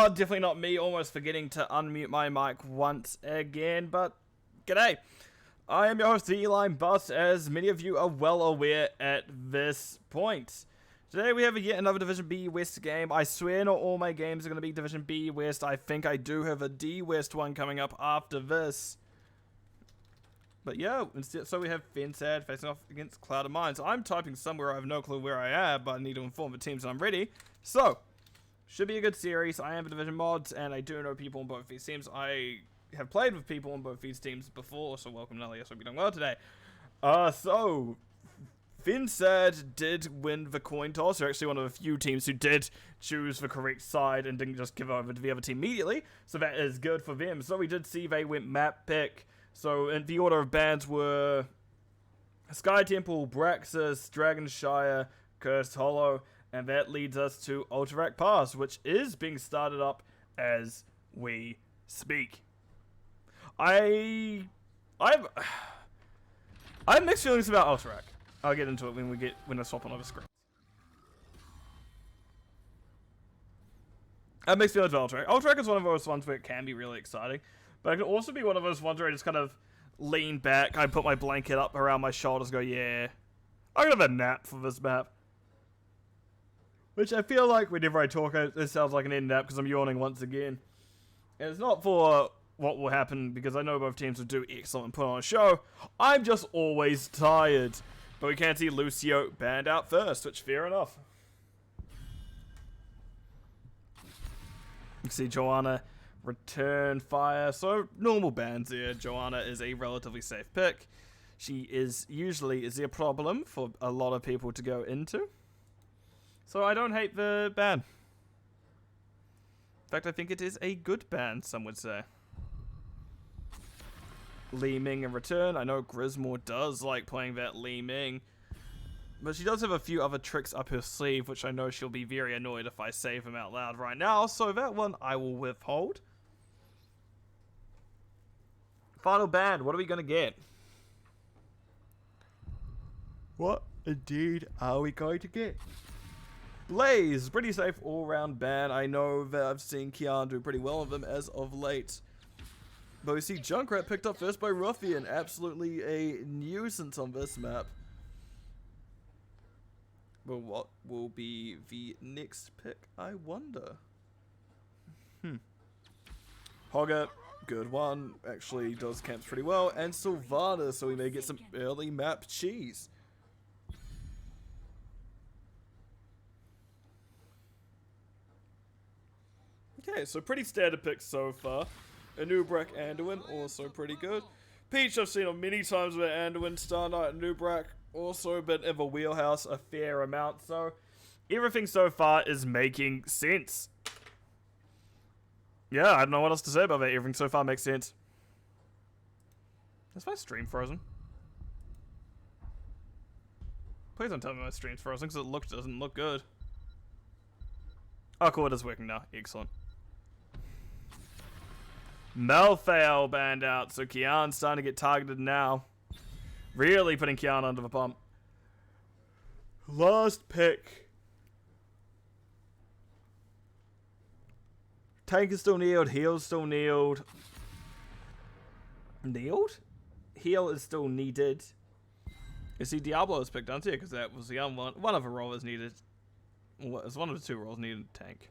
Oh, definitely not me. Almost forgetting to unmute my mic once again. But g'day. I am your host, Eli Bus, as many of you are well aware at this point. Today we have yet another Division B West game. I swear not all my games are going to be Division B West. I think I do have a D West one coming up after this. But yeah, instead, so we have fensad facing off against Cloud of Mines. I'm typing somewhere, I have no clue where I am, but I need to inform the teams that I'm ready. So, should be a good series. I am a Division mods, and I do know people on both these teams. I have played with people on both these teams before, so welcome Nelly. I hope you're doing well today. So, fensad did win the coin toss. They're actually one of the few teams who did choose the correct side and didn't just give over to the other team immediately. So that is good for them. So we did see they went map pick. So in the order of bans were Sky Temple, Braxis, Dragonshire, Cursed Hollow, and that leads us to Alterac Pass, which is being started up as we speak. I have mixed feelings about Alterac. I'll get into it when I swap on over screen. I have mixed feelings about Alterac. Alterac is one of those ones where it can be really exciting, but it can also be one of those ones where I just kind of lean back, I put my blanket up around my shoulders, go, yeah, I'm gonna have a nap for this map. Which I feel like whenever I talk, it sounds like an end nap because I'm yawning once again. And it's not for what will happen because I know both teams will do excellent and put on a show. I'm just always tired. But we can see Lucio banned out first, which fair enough. You see Joanna return fire. So normal bans here. Joanna is a relatively safe pick. She is usually a problem for a lot of people to go into. So I don't hate the ban. In fact, I think it is a good ban, some would say. Li Ming in return. I know Grismore does like playing that Li Ming. But she does have a few other tricks up her sleeve, which I know she'll be very annoyed if I say them out loud right now. So that one I will withhold. Final ban. What are we going to get? What indeed are we going to get? Blaze, pretty safe all-round ban. I know that I've seen Kian do pretty well with them as of late. But we see Junkrat picked up first by Ruffian. Absolutely a nuisance on this map. But what will be the next pick, I wonder? Hogger, good one. Actually does camps pretty well. And Sylvana, so we may get some early map cheese. Okay, so pretty standard picks so far. Anubrak, Anduin, also pretty good. Peach I've seen on many times with Anduin, Star Knight, Anubrak, also been in the wheelhouse a fair amount, so everything so far is making sense. Yeah, I don't know what else to say about that. Everything so far makes sense. Is my stream frozen? Please don't tell me my stream's frozen, because it doesn't look good. Oh cool, it is working now. Excellent. Malfail banned out, so Kian's starting to get targeted now. Really putting Kian under the pump. Last pick. Tank is still kneeled, heal's still kneeled. Kneeled? Heal is still needed. You see Diablo is picked on too, because that was the other one. One of the roles needed. Well, it's one of the two roles needed tank.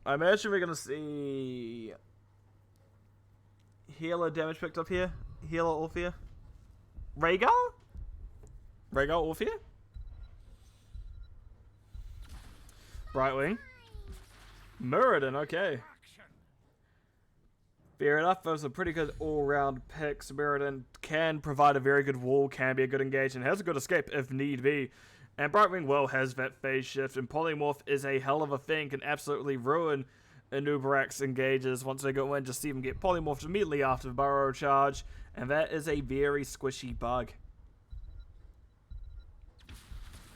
I imagine we're going to see healer damage picked up here. Healer Orphea. Rhaegar? Rhaegar Orphea? Brightwing. Muradin, okay. Fair enough, those are pretty good all-round picks. Muradin can provide a very good wall, can be a good engage, and has a good escape if need be. And Brightwing well has that phase shift, and Polymorph is a hell of a thing, can absolutely ruin Anubrak's engages once they go in. Just see them get polymorphed immediately after the burrow charge, and that is a very squishy bug.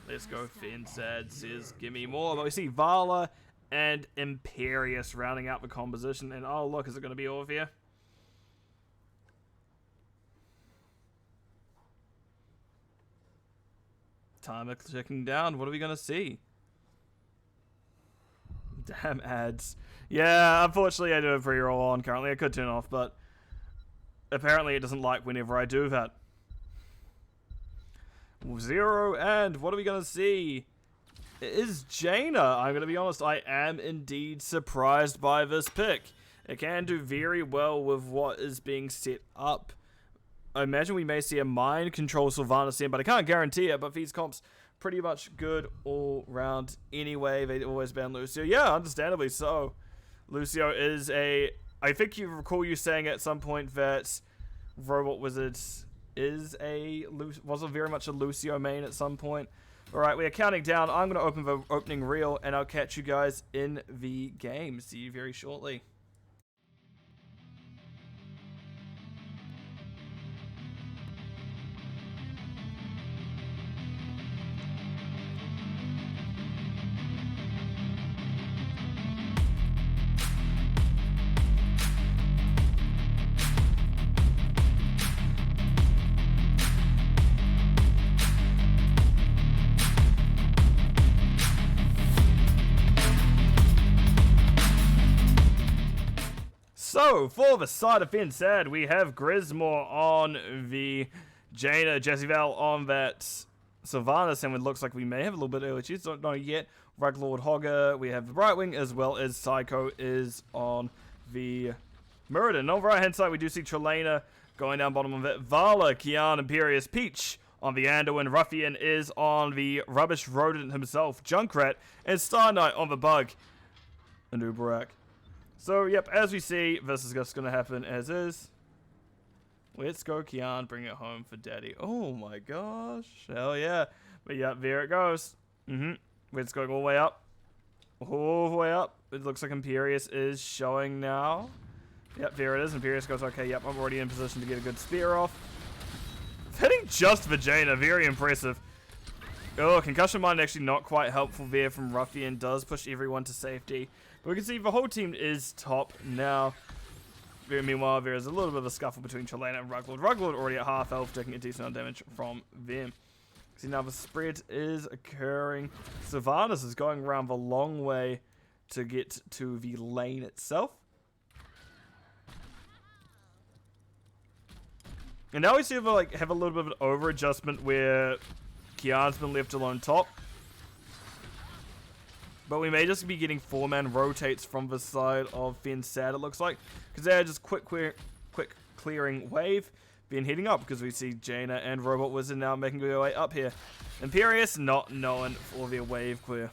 Let's go fensad, says give me more. But we see Vala and Imperius rounding out the composition, and oh look, is it going to be over here? Timer clicking down. What are we going to see? Damn ads. Yeah, unfortunately I do have pre-roll on currently. I could turn it off, but apparently it doesn't like whenever I do that. 0, and what are we going to see? It is Jaina. I'm going to be honest, I am indeed surprised by this pick. It can do very well with what is being set up. I imagine we may see a mind control Sylvanas in, but I can't guarantee it. But these comps pretty much good all round anyway. They always ban Lucio. Yeah, understandably so. Lucio is a... I think you recall you saying at some point that Robot Wizard was very much a Lucio main at some point. Alright, we are counting down. I'm going to open the opening reel, and I'll catch you guys in the game. See you very shortly. So, for the side of fensad, we have Grismore on the Jaina, Jezebel on that Sylvanas, and it looks like we may have a little bit early cheats, don't know yet. Ruglord Hogger, we have the Brightwing, as well as Psycho is on the Muradin. On the right hand side, we do see Trelana going down bottom of it. Vala, Kian, Imperious, Peach on the Anduin, Ruffian is on the Rubbish Rodent himself, Junkrat, and Star Knight on the Bug, and Uberak. So, yep, as we see, this is just going to happen as is. Let's go, Kian, bring it home for daddy. Oh my gosh. Hell yeah. But yeah, there it goes. Let's go all the way up. All the way up. It looks like Imperious is showing now. Yep, there it is. Imperious goes, okay, yep, I'm already in position to get a good spear off. Hitting just Vagina, very impressive. Oh, Concussion Mine actually not quite helpful there from Ruffian. Does push everyone to safety. But we can see the whole team is top now. Meanwhile, there is a little bit of a scuffle between Trelana and Ruglord. Ruglord already at half health, taking a decent amount of damage from them. See, now the spread is occurring. Sylvanas is going around the long way to get to the lane itself. And now we see them like have a little bit of an over adjustment where Kian's been left alone top. But we may just be getting 4-man rotates from the side of fensad, it looks like. Because they're just quick clearing wave. Being heading up because we see Jaina and Robot Wizard now making their way up here. Imperious not known for their wave clear.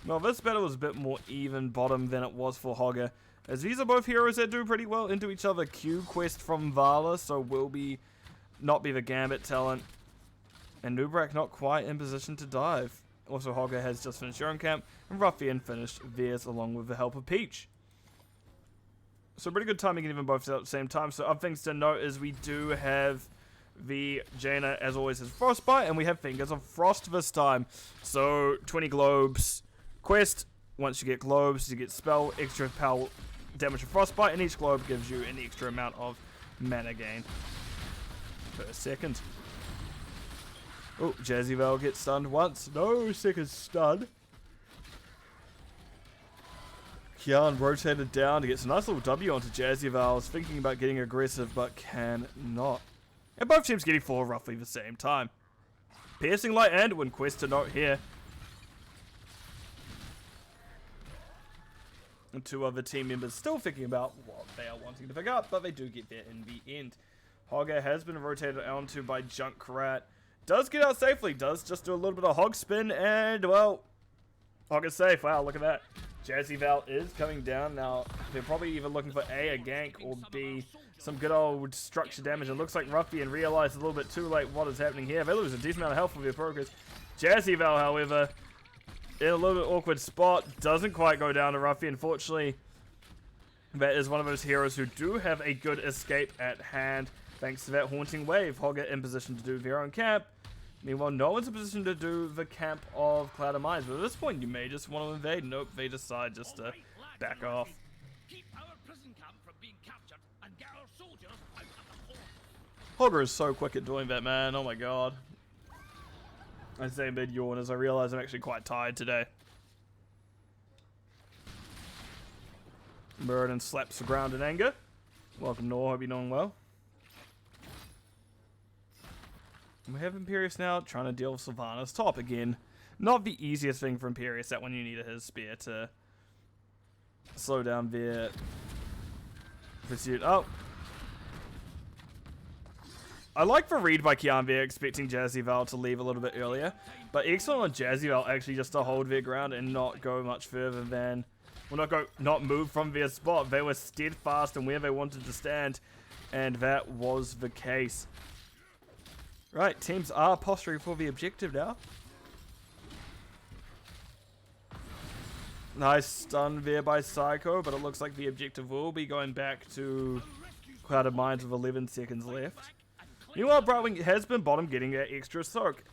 Well, this battle was a bit more even bottom than it was for Hogger. As these are both heroes that do pretty well into each other. Q quest from Vala, so will not be the Gambit talent. And Nubrak not quite in position to dive. Also, Hogger has just finished your own camp, and Ruffian finished theirs along with the help of Peach. So pretty good timing even both at the same time. So other things to note is we do have the Jaina, as always, has Frostbite, and we have Fingers of Frost this time. So 20 globes quest. Once you get globes, you get spell, extra power damage of Frostbite, and each globe gives you an extra amount of mana gain per second. Oh, Jezebel gets stunned once. No second stun. Kian rotated down to get some nice little W onto Jezebel. I was thinking about getting aggressive, but cannot. And both teams getting 4 roughly the same time. Piercing Light and Wind quest to note here. And 2 other team members still thinking about what they are wanting to pick up, but they do get there in the end. Hogger has been rotated onto by Junkrat. Does get out safely, does just do a little bit of hog spin, and, well, Hogger's safe. Wow, look at that. Jezebel is coming down. Now, they're probably either looking for A, a gank, or B, some good old structure damage. It looks like Ruffian realized a little bit too late what is happening here. They lose a decent amount of health with their progress. Jezebel, however, in a little bit awkward spot, doesn't quite go down to Ruffian. Unfortunately, that is one of those heroes who do have a good escape at hand, thanks to that Haunting Wave. Hogger in position to do their own camp. Meanwhile, no one's in position to do the camp of Cloud of Mines, but at this point you may just want to invade. Nope, they decide just to back off. Hogger is so quick at doing that, man. Oh my god. I say mid-yawn as I realize I'm actually quite tired today. Muradin slaps the ground in anger. Welcome, Nor. Hope you're doing well. We have Imperius now trying to deal with Sylvanas top again. Not the easiest thing for Imperius, that when you need his spear to slow down their pursuit. Oh. I like the read by Kian there, expecting Jazzyval to leave a little bit earlier. But excellent on Jazzyval actually just to hold their ground and not go much further than... Well, not move from their spot. They were steadfast in where they wanted to stand. And that was the case. Right, teams are posturing for the objective now. Nice stun there by Psycho, but it looks like the objective will be going back to Clouded Minds with 11 seconds left. Meanwhile, Brightwing has been bottom getting that extra soak.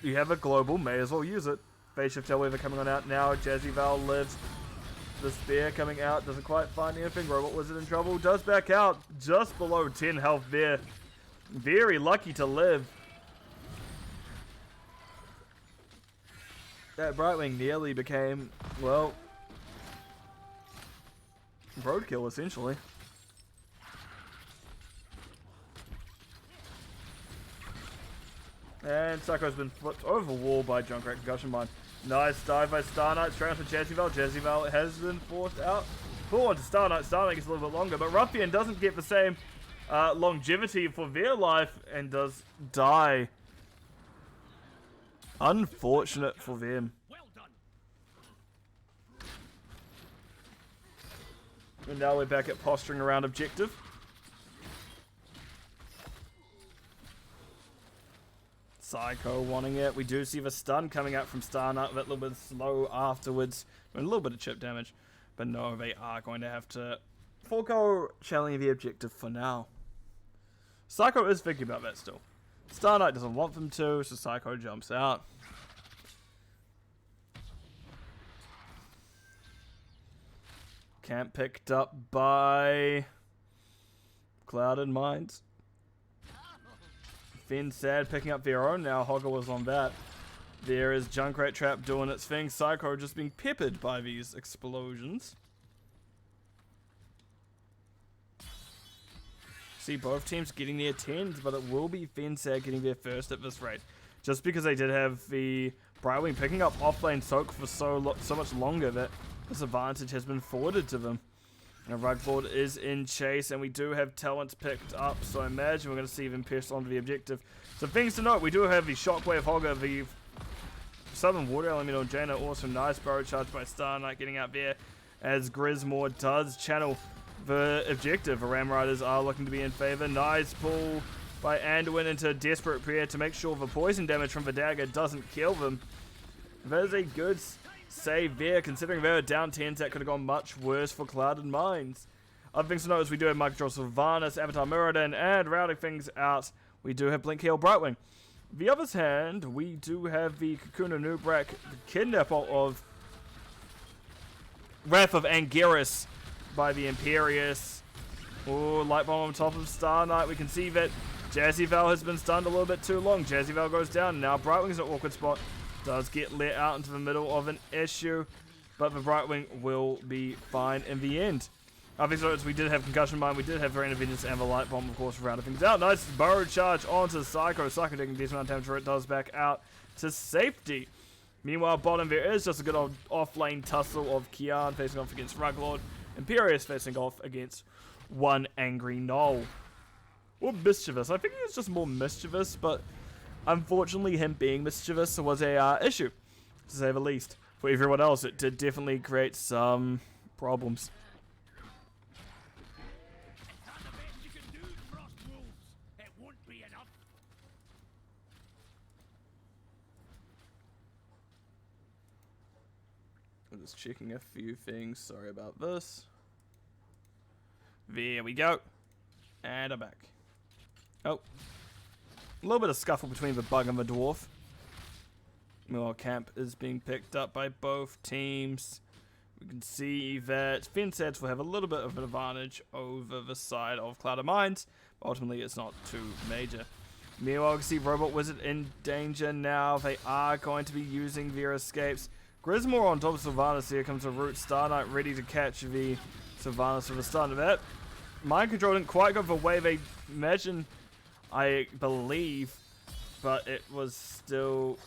You have a global, may as well use it. Phase Shift Tailweaver coming on out now. Jazzyval lives. The spear coming out, doesn't quite find anything. Robot Wizard in trouble, does back out. Just below 10 health there. Very lucky to live. That Brightwing nearly became, well, roadkill essentially. And Psycho's been flipped over the wall by Junkrat Concussion Mine. Nice dive by Star Knight, straight onto Jazzyval. Jazzyval has been forced out. Pull onto Star Knight. Star Knight gets a little bit longer, but Ruffian doesn't get the same longevity for their life and does die. Unfortunate for them. And now we're back at posturing around objective. Psycho wanting it. We do see the stun coming out from Star Knight, that little bit slow afterwards. A little bit of chip damage. But no, they are going to have to forego challenging the objective for now. Psycho is thinking about that still. Star Knight doesn't want them to, so Psycho jumps out. Camp picked up by Clouded Minds. Fensad picking up their own now. Hogger was on that. There is Junkrat Trap doing its thing. Psycho just being peppered by these explosions. See both teams getting their 10s, but it will be Fensad getting their first at this rate. Just because they did have the Brightwing picking up offlane soak for so much longer that this advantage has been forwarded to them. And Rugboard is in chase, and we do have talent picked up, so I imagine we're going to see them pierce onto the objective. So things to note, we do have the Shockwave Hogger, the Southern Water Element on Jaina, also nice barrel charge by Star Knight getting out there, as Grismore does channel the objective. The Ram Riders are looking to be in favor. Nice pull by Anduin into Desperate Prayer to make sure the poison damage from the dagger doesn't kill them. That is a good save there, considering they were down 10s. That could have gone much worse for Clouded Minds. Other things to note is we do have Micro Sylvanas, Avatar Muradin, and rounding things out, we do have Blink Heel Brightwing. The other's hand, we do have the Kakuna Nubrak, the kidnapper of Wrath of Anguirus by the Imperius. Oh, light bomb on top of Star Knight. We can see that Jazzyval has been stunned a little bit too long. Jazzyval goes down. Now Brightwing's in an awkward spot. Does get let out into the middle of an issue, but the Brightwing will be fine in the end. Obviously, we did have Concussion Mine, we did have Rain of Vengeance, and the Light Bomb, of course, rounding things out. Nice burrow charge onto Psycho. Psycho taking a decent amount of damage for it, does back out to safety. Meanwhile, bottom there is just a good old off-lane tussle of Kian facing off against Ruglord. Imperius facing off against one Angry Knoll. Or Mischievous. I think he was just more mischievous, but unfortunately, him being mischievous was a issue, to say the least. For everyone else, it did definitely create some problems. I'm just checking a few things. Sorry about this. There we go. And I'm back. Oh. A little bit of scuffle between the bug and the dwarf. Meanwhile, camp is being picked up by both teams. We can see that Fensads will have a little bit of an advantage over the side of Clouded Minds. But ultimately, it's not too major. Meanwhile, we can see Robot Wizard in danger now. They are going to be using their escapes. Grismore on top of Sylvanas. Here comes a Root. Star Knight ready to catch the Sylvanas for the start of that. Mind control didn't quite go for wave a imagine, I believe, but it was still...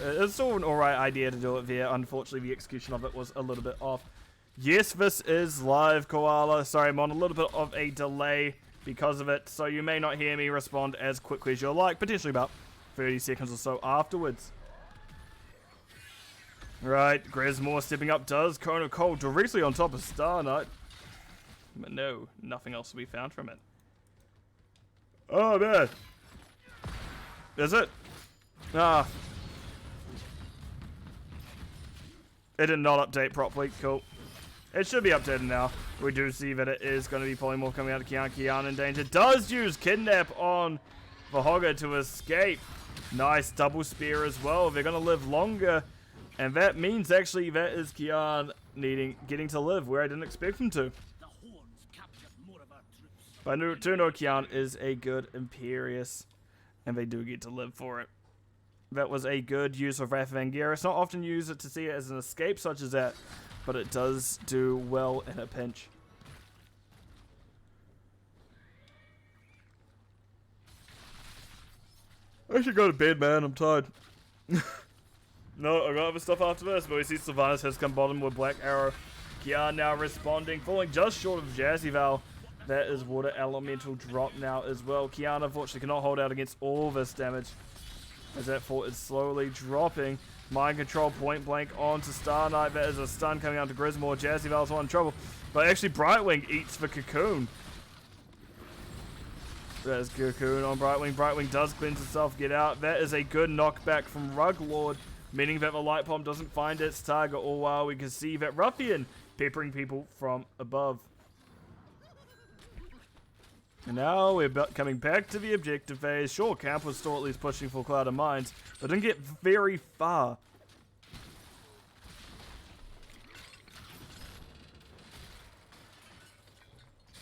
It's still an alright idea to do it there. Unfortunately, the execution of it was a little bit off. Yes, this is live, Koala. Sorry, I'm on a little bit of a delay because of it, so you may not hear me respond as quickly as you'd like, potentially about 30 seconds or so afterwards. Right, Grismore stepping up does Cone of Cold directly on top of Star Knight. But no, nothing else to be found from it. Oh man. Is it? Ah. It did not update properly. Cool. It should be updated now. We do see that it is going to be polymorph coming out of Kian. Kian in danger. Does use Kidnap on Vahogger to escape. Nice double spear as well. They're going to live longer. And that means actually that is Kian getting to live where I didn't expect him to. But I do know Kian is a good Imperious. And they do get to live for it. That was a good use of Wrath of Anguirus. It's not often used to see it as an escape such as that, but it does do well in a pinch. I should go to bed, man. I'm tired. No, I got other stuff after this, but we see Sylvanas has come bottom with Black Arrow. Kian now responding, falling just short of Jazzyval. That is Water Elemental drop now as well. Kian unfortunately cannot hold out against all this damage, as that fort is slowly dropping. Mind control point blank onto Star Knight. That is a stun coming out to Grismore. Jazzyval's in trouble. But actually Brightwing eats the Cocoon. There's Cocoon on Brightwing. Brightwing does cleanse itself, get out. That is a good knockback from Ruglord, meaning that the Light Bomb doesn't find its target, all while we can see that Ruffian peppering people from above. And now we're coming back to the objective phase. Sure, Camp was still at least pushing for Cloud of Mines, but didn't get very far.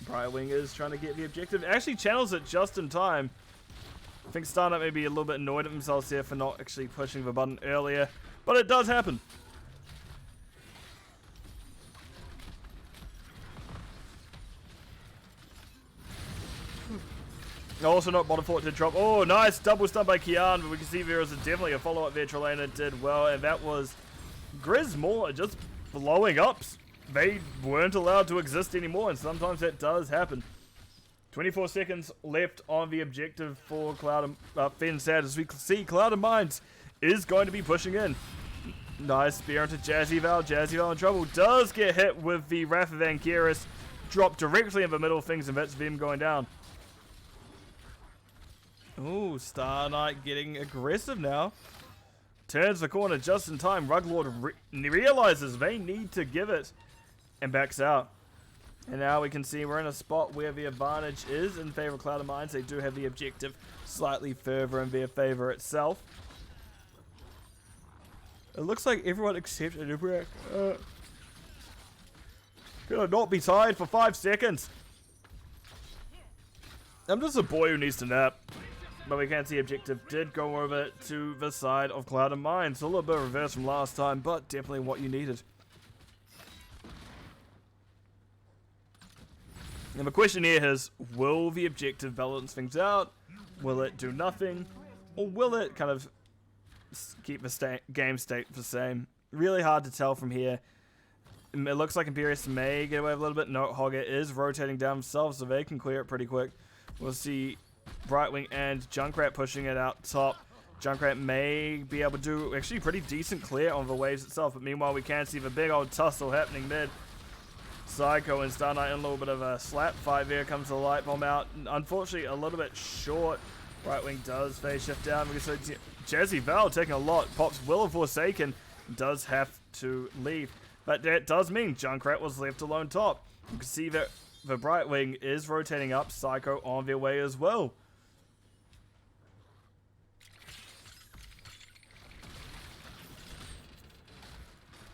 Brightwing is trying to get the objective. Actually channels it just in time. I think Star Knight may be a little bit annoyed at themselves here for not actually pushing the button earlier, but it does happen. Also not bottom fort did drop. Oh, nice double stun by Kian, but we can see there is definitely a follow-up there. Trelana did well, and that was Grismore just blowing up. They weren't allowed to exist anymore, and sometimes that does happen. 24 seconds left on the objective for Cloud fensad, as we see Cloud of Mines is going to be pushing in. Nice spear into Jazzyval. Jazzyval in trouble. Does get hit with the Wrath of Anguirus. Drop directly in the middle of things, and that's them going down. Ooh, Star Knight getting aggressive now. Turns the corner just in time. Ruglord realizes they need to give it and backs out. And now we can see we're in a spot where the advantage is in favor of Cloud of Mines. They do have the objective slightly further in their favor itself. It looks like everyone except Inupiak gonna not be tied for 5 seconds. I'm just a boy who needs to nap. But we can see objective did go over to the side of Cloud of Mines. A little bit of reverse from last time, but definitely what you needed. And the question here is, will the objective balance things out? Will it do nothing? Or will it kind of keep the game state the same? Really hard to tell from here. It looks like Imperious may get away with a little bit. No, Hogger is rotating down themselves, so they can clear it pretty quick. We'll see Brightwing and Junkrat pushing it out top. Junkrat may be able to do actually pretty decent clear on the waves itself, but meanwhile we can see the big old tussle happening mid. Psycho and Star Knight in a little bit of a slap fight there. Comes the Light Bomb out. Unfortunately, a little bit short. Brightwing does phase shift down. We can see Jazzyval taking a lot. Pops Will of Forsaken. Does have to leave. But that does mean Junkrat was left alone top. You can see that the Brightwing is rotating up. Psycho on their way as well.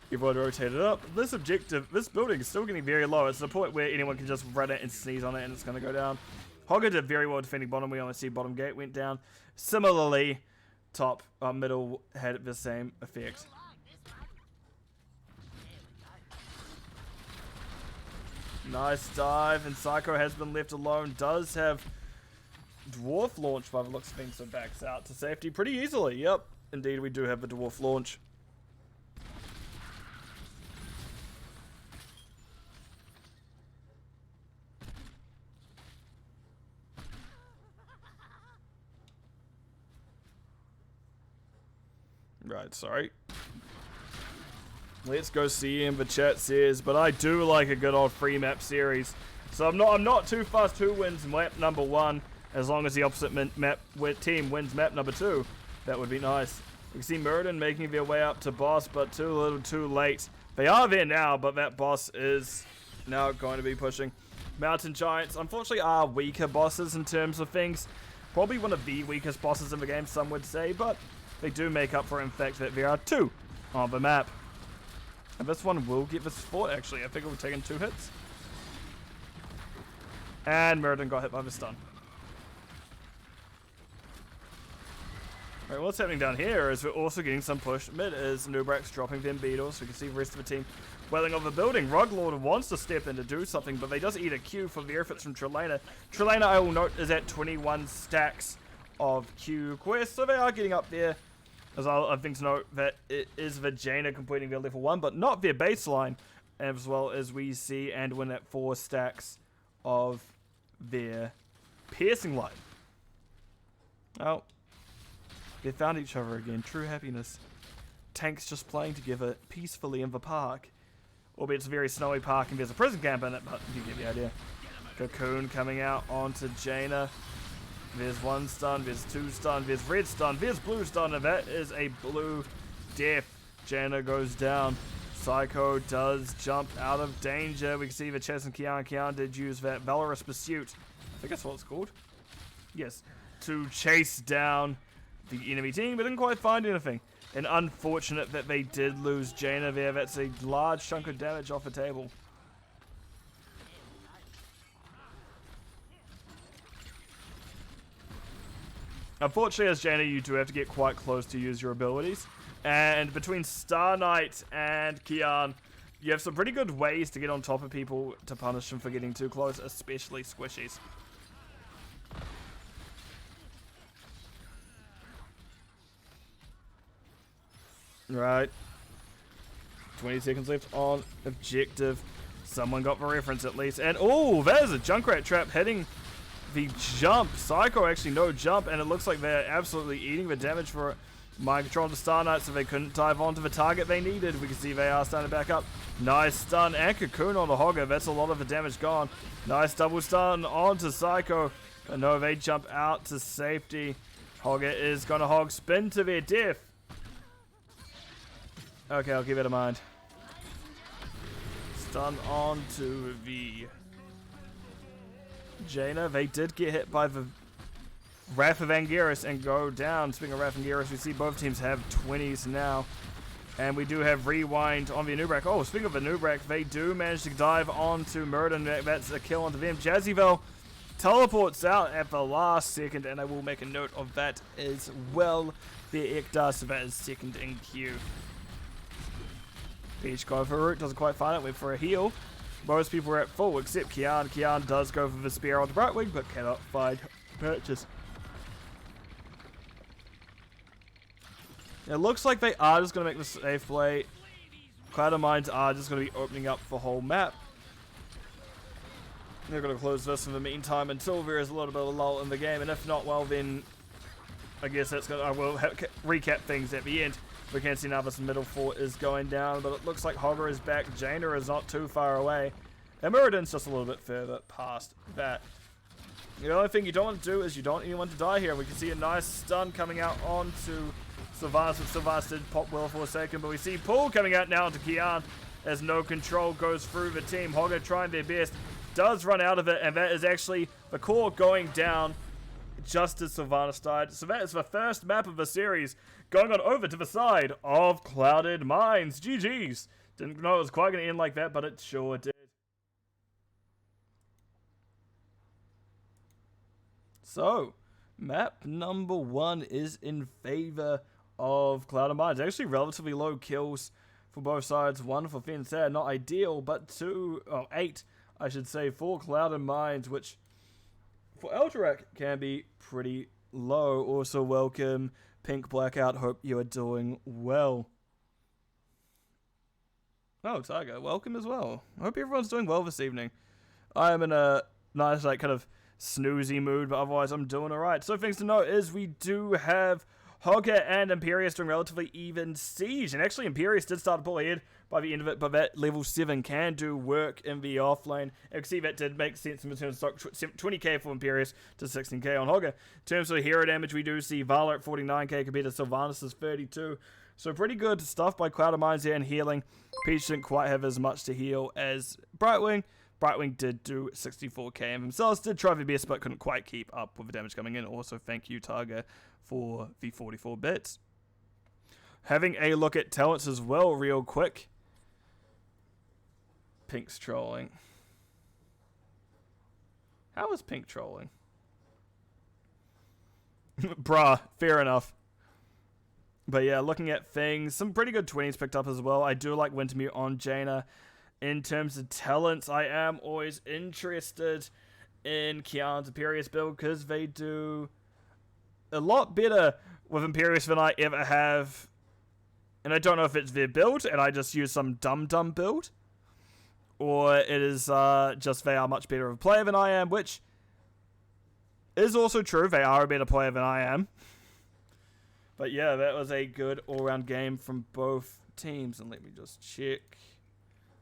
Everyone rotated up. This building is still getting very low. It's the point where anyone can just run it and sneeze on it and it's going to go down. Hogger did very well defending bottom. We only see bottom gate went down. Similarly, top, middle had the same effect. Nice dive, and Psycho has been left alone. Does have Dwarf launch by the looks of things, so backs out to safety pretty easily. Yep, indeed we do have the Dwarf launch. Right, sorry. Let's go see him, the chat says, but I do like a good old free map series. So I'm not too fast who wins map number 1, as long as the opposite team wins map number 2. That would be nice. We can see Murden making their way up to boss, but too little too late. They are there now, but that boss is now going to be pushing. Mountain Giants, unfortunately, are weaker bosses in terms of things. Probably one of the weakest bosses in the game, some would say, but they do make up for, in fact, that there are 2 on the map. And this one will get this fort, actually. I think it will take in 2 hits. And Murden got hit by the stun. Alright, what's happening down here is we're also getting some push. Mid is Nubrax dropping them beetles. We can see the rest of the team welling over the building. Ruglord wants to step in to do something, but they does eat a Q for the efforts from Trelena. Trelena, I will note, is at 21 stacks of Q quests, so they are getting up there. As I think to note that it is Vagina completing their level 1, but not their baseline, as well as we see and win at 4 stacks of their piercing light. Oh, they found each other again. True happiness. Tanks just playing together peacefully in the park. Albeit it's a very snowy park and there's a prison camp in it, but you get the idea. Cocoon coming out onto Jaina. There's 1 stun, there's 2 stun, there's red stun, there's blue stun, and that is a blue death. Jaina goes down. Psycho does jump out of danger. We can see the Chess and Kian did use that Valorous Pursuit. I think that's what it's called. Yes. To chase down the enemy team, but didn't quite find anything. And unfortunate that they did lose Jaina there. That's a large chunk of damage off the table. Unfortunately, as Jaina, you do have to get quite close to use your abilities. And between Star Knight and Kian, you have some pretty good ways to get on top of people to punish them for getting too close, especially squishies. Right. 20 seconds left on objective. Someone got the reference at least. And oh, that is a Junkrat trap hitting the jump. Psycho actually no jump, and it looks like they're absolutely eating the damage for mind control of the Star Knight, so they couldn't dive onto the target they needed. We can see they are starting to back up. Nice stun and Cocoon on the Hogger. That's a lot of the damage gone. Nice double stun onto Psycho. But no, they jump out to safety. Hogger is going to hog spin to their death. Okay, I'll keep it in mind. Stun onto the Jaina. They did get hit by the Wrath of Anguirus and go down. Speaking of Wrath of Anguirus, we see both teams have 20s now. And we do have Rewind on the Nubrak. Oh, speaking of the Nubrak, they do manage to dive onto Murden. That's a kill onto them. Jazzyvel teleports out at the last second, and I will make a note of that as well. The Ekdar, so that is second in queue. Peach go for root, doesn't quite find it, went for a heal. Most people are at full except Kian. Kian does go for the spear on the right wing, but cannot find purchase. It looks like they are just going to make the safe play. Cloud of Mines are just going to be opening up the whole map. They're going to close this in the meantime until there is a little bit of a lull in the game, and if not, well then I guess that's going to, I will recap things at the end. We can see now this middle fort is going down, but it looks like Hogger is back. Jaina is not too far away. And Muradin's just a little bit further past that. The only thing you don't want to do is you don't want anyone to die here. We can see a nice stun coming out onto Sylvanas, but Sylvanas did pop well for a second. But we see Paul coming out now onto Kian as no control goes through the team. Hogger trying their best, does run out of it, and that is actually the core going down just as Sylvanas died. So that is the first map of the series going on over to the side of Clouded Mines. GG's. Didn't know it was quite going to end like that, but it sure did. So, map number 1 is in favor of Clouded Mines. Actually, relatively low kills for both sides. 1 for fensad, not ideal, but 8 I should say, for Clouded Minds, which for Alterac can be pretty low. Also, welcome, Pink Blackout. Hope you are doing well. Oh, Tiger, welcome as well. I hope everyone's doing well this evening. I am in a nice, like, kind of snoozy mood, but otherwise I'm doing alright. So things to note is we do have Hogger and Imperius doing relatively even siege, and actually Imperius did start to pull ahead by the end of it, but that level 7 can do work in the offlane. You can see that did make sense in terms of stock, 20k for Imperius to 16k on Hogger. In terms of hero damage, we do see Vala at 49k compared to Sylvanas' 32. So pretty good stuff by Clouded Minds here, and healing. Peach didn't quite have as much to heal as Brightwing. Brightwing did do 64k, and themselves did try their best, but couldn't quite keep up with the damage coming in. Also, thank you, Targa, for the 44 bits. Having a look at talents as well, real quick. Pink's trolling. How is Pink trolling? Bruh, fair enough. But yeah, looking at things, some pretty good 20s picked up as well. I do like Wintermute on Jaina. In terms of talents, I am always interested in Kian's Imperius build because they do a lot better with Imperius than I ever have. And I don't know if it's their build and I just use some dumb build, or it is just they are much better of a player than I am, which is also true. They are a better player than I am. But yeah, that was a good all-round game from both teams. And let me just check.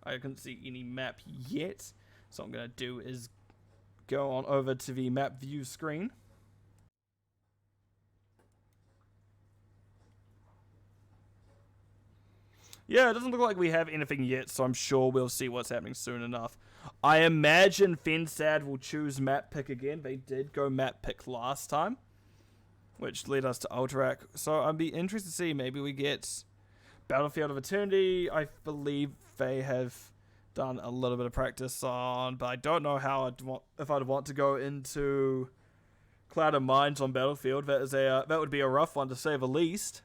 I couldn't see any map yet. So what I'm going to do is go on over to the map view screen. Yeah, it doesn't look like we have anything yet, so I'm sure we'll see what's happening soon enough. I imagine fensad will choose map pick again. They did go map pick last time, which led us to Alterac. So I'd be interested to see, maybe we get Battlefield of Eternity. I believe they have done a little bit of practice on, but I don't know how if I'd want to go into Clouded Minds on Battlefield. That is that would be a rough one to say the least.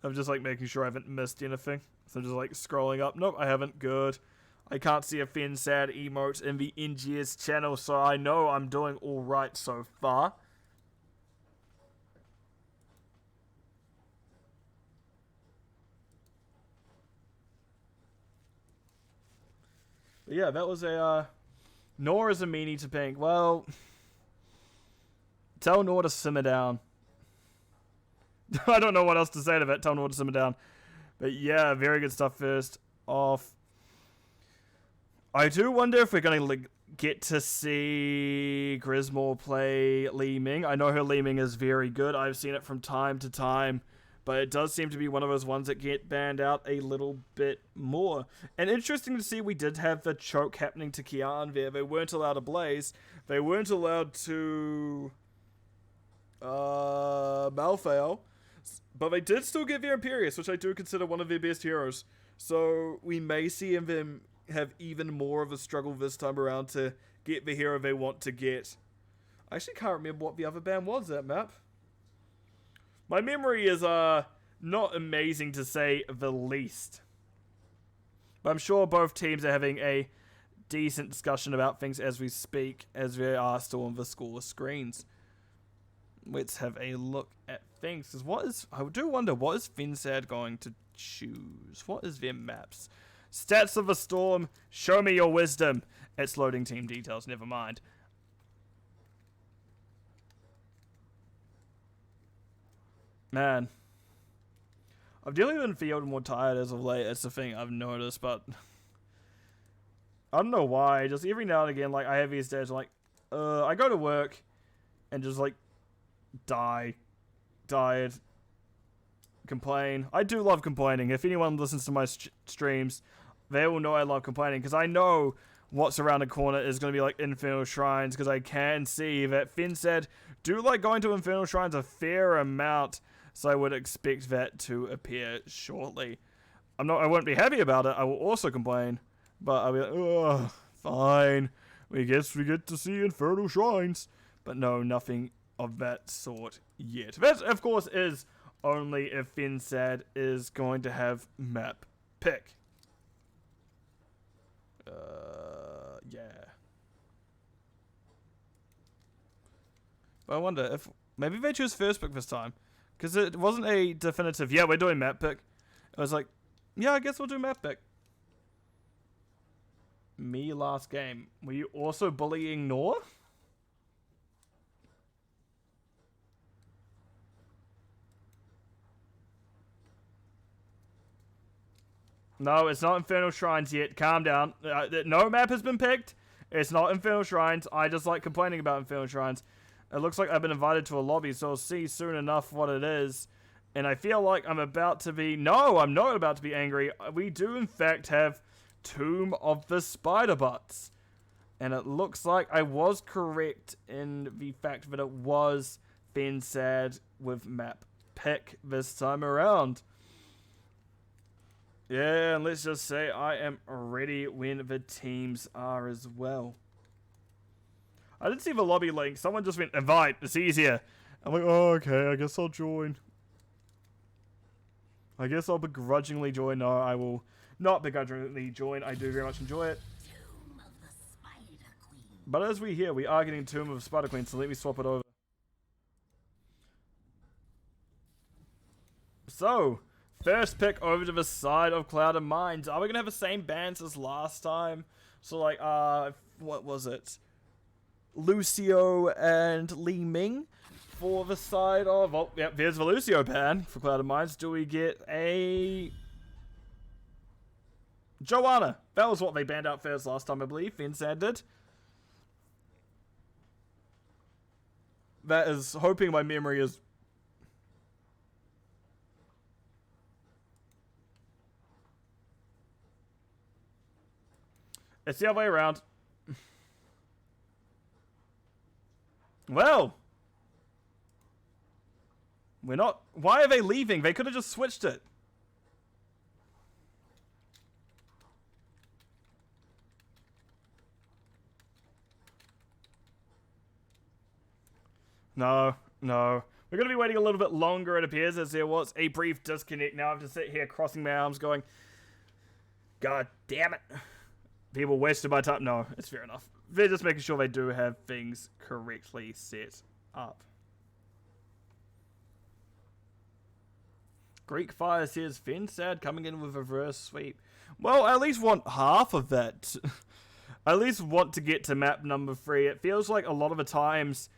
I'm just like making sure I haven't missed anything. So I'm just like scrolling up. Nope, I haven't. Good. I can't see a fensad emote in the NGS channel, so I know I'm doing alright so far. But yeah, that was a Nor is a meanie to Pink. Well, tell Nor to simmer down. I don't know what else to say to that. Tell Nor to simmer down. But yeah, very good stuff first off. I do wonder if we're going to get to see Grismore play Li Ming. I know her Li Ming is very good. I've seen it from time to time. But it does seem to be one of those ones that get banned out a little bit more. And interesting to see, we did have the choke happening to Kian there. They weren't allowed to blaze. They weren't allowed to Malfail. But they did still get their Imperius, which I do consider one of their best heroes. So we may see them have even more of a struggle this time around to get the hero they want to get. I actually can't remember what the other ban was, that map. My memory is not amazing to say the least. But I'm sure both teams are having a decent discussion about things as we speak, as they are still on the score screens. Let's have a look at things. Because I do wonder, what is fensad going to choose? What is their maps? Stats of a Storm, show me your wisdom. It's loading team details, never mind. Man, I've definitely been feeling more tired as of late. It's the thing I've noticed, but I don't know why. Just every now and again, like, I have these days, like, I go to work and just, like, tired, complain. I do love complaining. If anyone listens to my streams, they will know I love complaining, because I know what's around the corner is going to be like Infernal Shrines, because I can see that fensad do like going to Infernal Shrines a fair amount, so I would expect that to appear shortly. I won't be happy about it. I will also complain, but I'll be like, oh, fine. We guess we get to see Infernal Shrines. But no, nothing of that sort yet. That, of course, is only if fensad is going to have map pick. Yeah. But I wonder if maybe they choose first pick this time, because it wasn't a definitive. Yeah, we're doing map pick. I was like, yeah, I guess we'll do map pick. Me last game. Were you also bullying Nor? No, it's not Infernal Shrines yet. Calm down. No map has been picked. It's not Infernal Shrines. I just like complaining about Infernal Shrines. It looks like I've been invited to a lobby, so I'll see soon enough what it is. And I feel like I'm about to be... No, I'm not about to be angry. We do, in fact, have Tomb of the Spider Butts. And it looks like I was correct in the fact that it was fensad with map pick this time around. Yeah, and let's just say I am ready when the teams are as well. I didn't see the lobby link. Someone just went, invite, it's easier. I'm like, oh, okay, I guess I'll join. I guess I'll begrudgingly join. No, I will not begrudgingly join. I do very much enjoy it. Tomb of the Spider Queen. But as we hear, we are getting Tomb of the Spider Queen, so let me swap it over. So, first pick over to the side of Cloud and Mines. Are we going to have the same bands as last time? So, like, what was it? Lucio and Li Ming for the side of... Oh, yep, there's the Lucio band for Cloud and Mines. Do we get a... Joanna. That was what they banned out first last time, I believe. fensad did. That is... Hoping my memory is... It's the other way around. Well. We're not... Why are they leaving? They could have just switched it. No. We're going to be waiting a little bit longer, it appears, as there was a brief disconnect. Now I have to sit here crossing my arms going, God damn it. People wasted my time. No, it's fair enough. They're just making sure they do have things correctly set up. Greek Fire says fensad coming in with a reverse sweep. Well, I at least want half of that. I at least want to get to map number 3. It feels like a lot of the times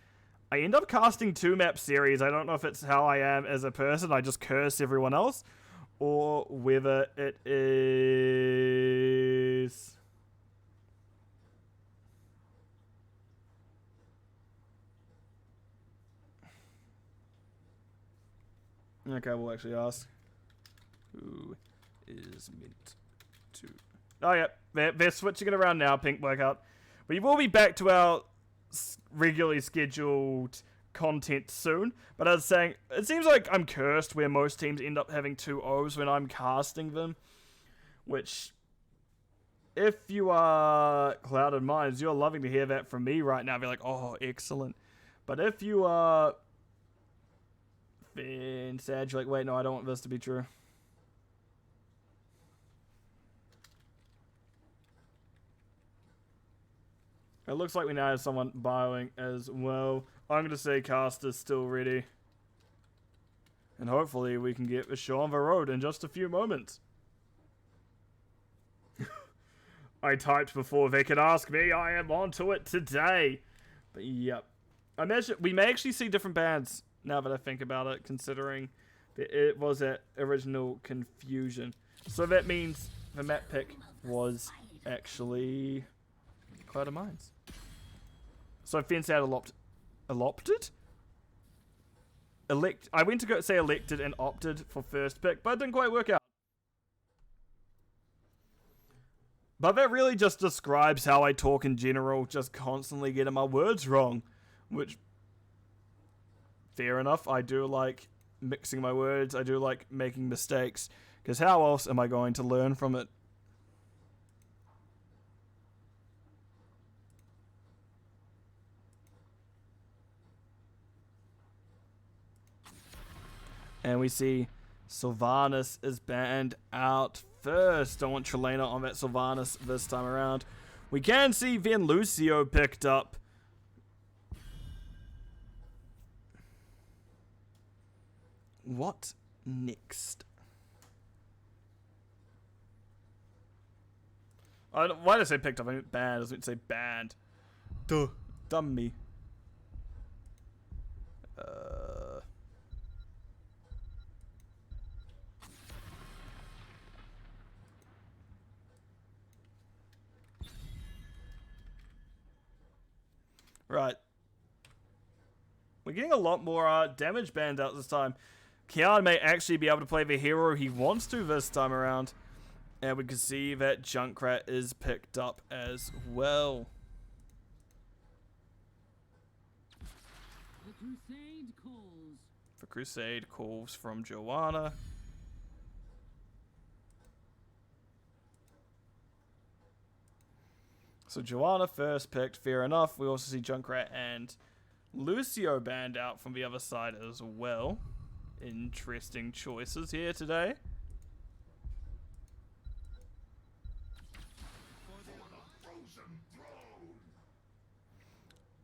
I end up casting 2 map series. I don't know if it's how I am as a person. I just curse everyone else. Or whether it is... Okay, we'll actually ask. Who is meant to... Oh, yeah. They're switching it around now, Pink Workout. We will be back to our regularly scheduled content soon. But I was saying, it seems like I'm cursed where most teams end up having 2 O's when I'm casting them. Which, if you are Cloud and Mines, you're loving to hear that from me right now. Be like, oh, excellent. But if you are... fensad, you're like, wait, no, I don't want this to be true. It looks like we now have someone bioing as well. I'm going to say caster's still ready. And hopefully we can get the show on the road in just a few moments. I typed before they could ask me. I am onto it today. But yep. I imagine we may actually see different bands now that I think about it, considering that it was that original confusion. So that means the map pick was actually Cloud of Mines. So fensad elopted? I went to go say elected and opted for first pick, but it didn't quite work out. But that really just describes how I talk in general, just constantly getting my words wrong. Which, fair enough, I do like mixing my words, I do like making mistakes, because how else am I going to learn from it? And we see Sylvanas is banned out first. Don't want Trelena on that Sylvanas this time around. We can see Vin Lucio picked up. What next? Why did I say picked up? I meant banned. I was going to say banned. Duh. Dummy. Right. We're getting a lot more damage banned out this time. Kian may actually be able to play the hero he wants to this time around. And we can see that Junkrat is picked up as well. The Crusade calls. The Crusade calls from Joanna. So Joanna first picked, fair enough. We also see Junkrat and Lucio banned out from the other side as well. Interesting choices here today.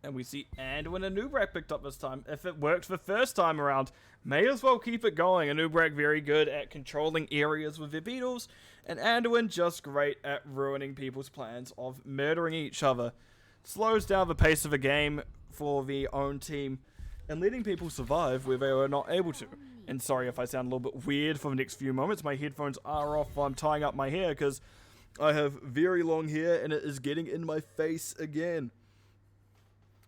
And we see Anduin and Nubrak picked up this time. If it worked the first time around, may as well keep it going. And Nubrak very good at controlling areas with their beetles. And Anduin just great at ruining people's plans of murdering each other. Slows down the pace of the game for the own team. And letting people survive where they were not able to. And sorry if I sound a little bit weird for the next few moments. My headphones are off while I'm tying up my hair because I have very long hair and it is getting in my face again.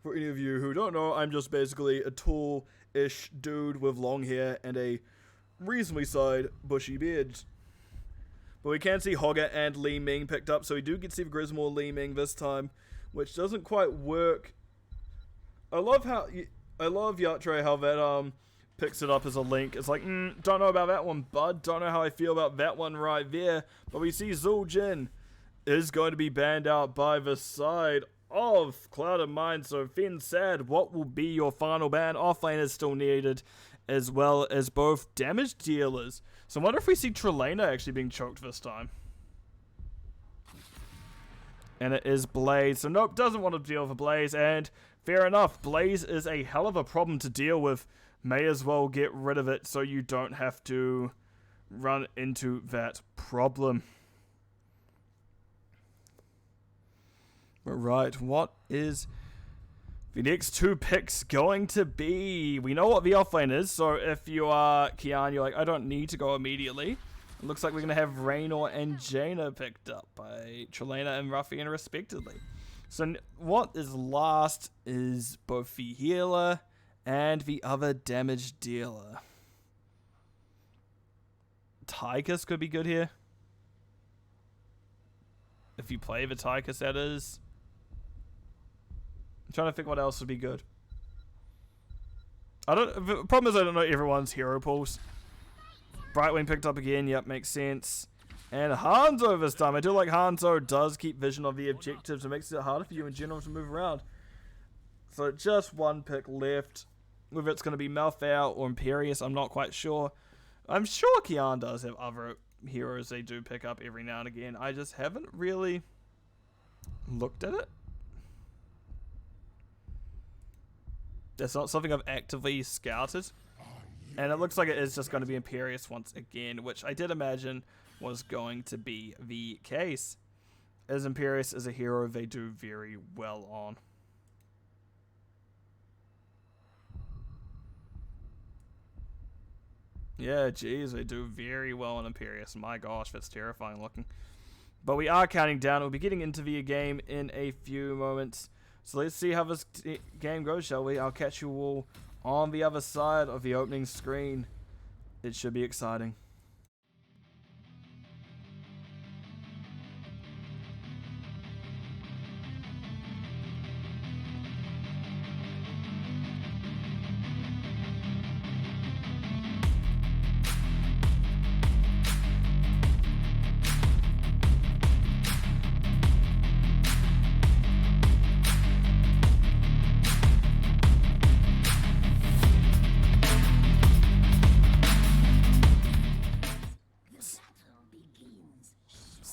For any of you who don't know, I'm just basically a tall-ish dude with long hair and a reasonably sized bushy beard. But we can see Hogger and Li Ming picked up, so we do get to see Grismore Li Ming this time, which doesn't quite work. I love Yatre, how that picks it up as a link. It's like, don't know about that one, bud. Don't know how I feel about that one right there. But we see Zul Jin is going to be banned out by the side of Cloud of Mind. So fensad, what will be your final ban? Offlane is still needed, as well as both damage dealers. So I wonder if we see Trelena actually being choked this time. And it is Blaze. So nope, doesn't want to deal with a Blaze. And fair enough, Blaze is a hell of a problem to deal with. May as well get rid of it so you don't have to run into that problem. Right, what is the next two picks going to be? We know what the offlane is, so if you are Kian, you're like, I don't need to go immediately. It looks like we're going to have Raynor and Jaina picked up by Trelena and Ruffian respectively. So what is last is both the healer and the other damage dealer. Tychus could be good here. If you play the Tychus, that is. I'm trying to think what else would be good. The problem is I don't know everyone's hero pools. Brightwing picked up again. Yep, makes sense. And Hanzo this time. I do like Hanzo does keep vision of the objectives. It makes it harder for you in general to move around. So just one pick left. Whether it's going to be Malphite or Imperius, I'm not quite sure. I'm sure Kian does have other heroes they do pick up every now and again. I just haven't really looked at it. That's not something I've actively scouted. And it looks like it is just going to be Imperius once again, which I did imagine was going to be the case. As Imperius is a hero they do very well on. Yeah, geez, they do very well on Imperius. My gosh, that's terrifying looking. But we are counting down. We'll be getting into the game in a few moments. So let's see how this game goes, shall we? I'll catch you all on the other side of the opening screen. It should be exciting.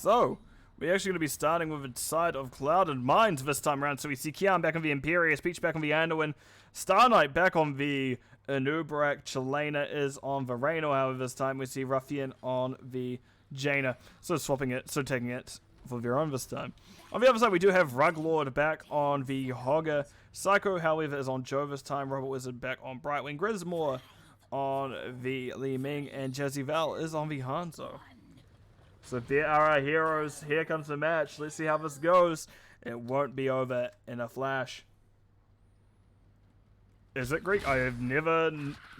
So, we're actually going to be starting with a side of Clouded Minds this time around. So we see Kian back on the Imperious, Peach back on the Anduin, Star Knight back on the Anubrak, Chelena is on the Reno. However, this time we see Ruffian on the Jaina. So taking it for their own this time. On the other side, we do have Ruglord back on the Hogger. Psycho, however, is on Joe this time. Robot Wizard back on Brightwing. Grismore on the Li Ming, and Jazzy Val is on the Hanzo. So there are our heroes. Here comes the match. Let's see how this goes. It won't be over in a flash. Is it Greek? I have never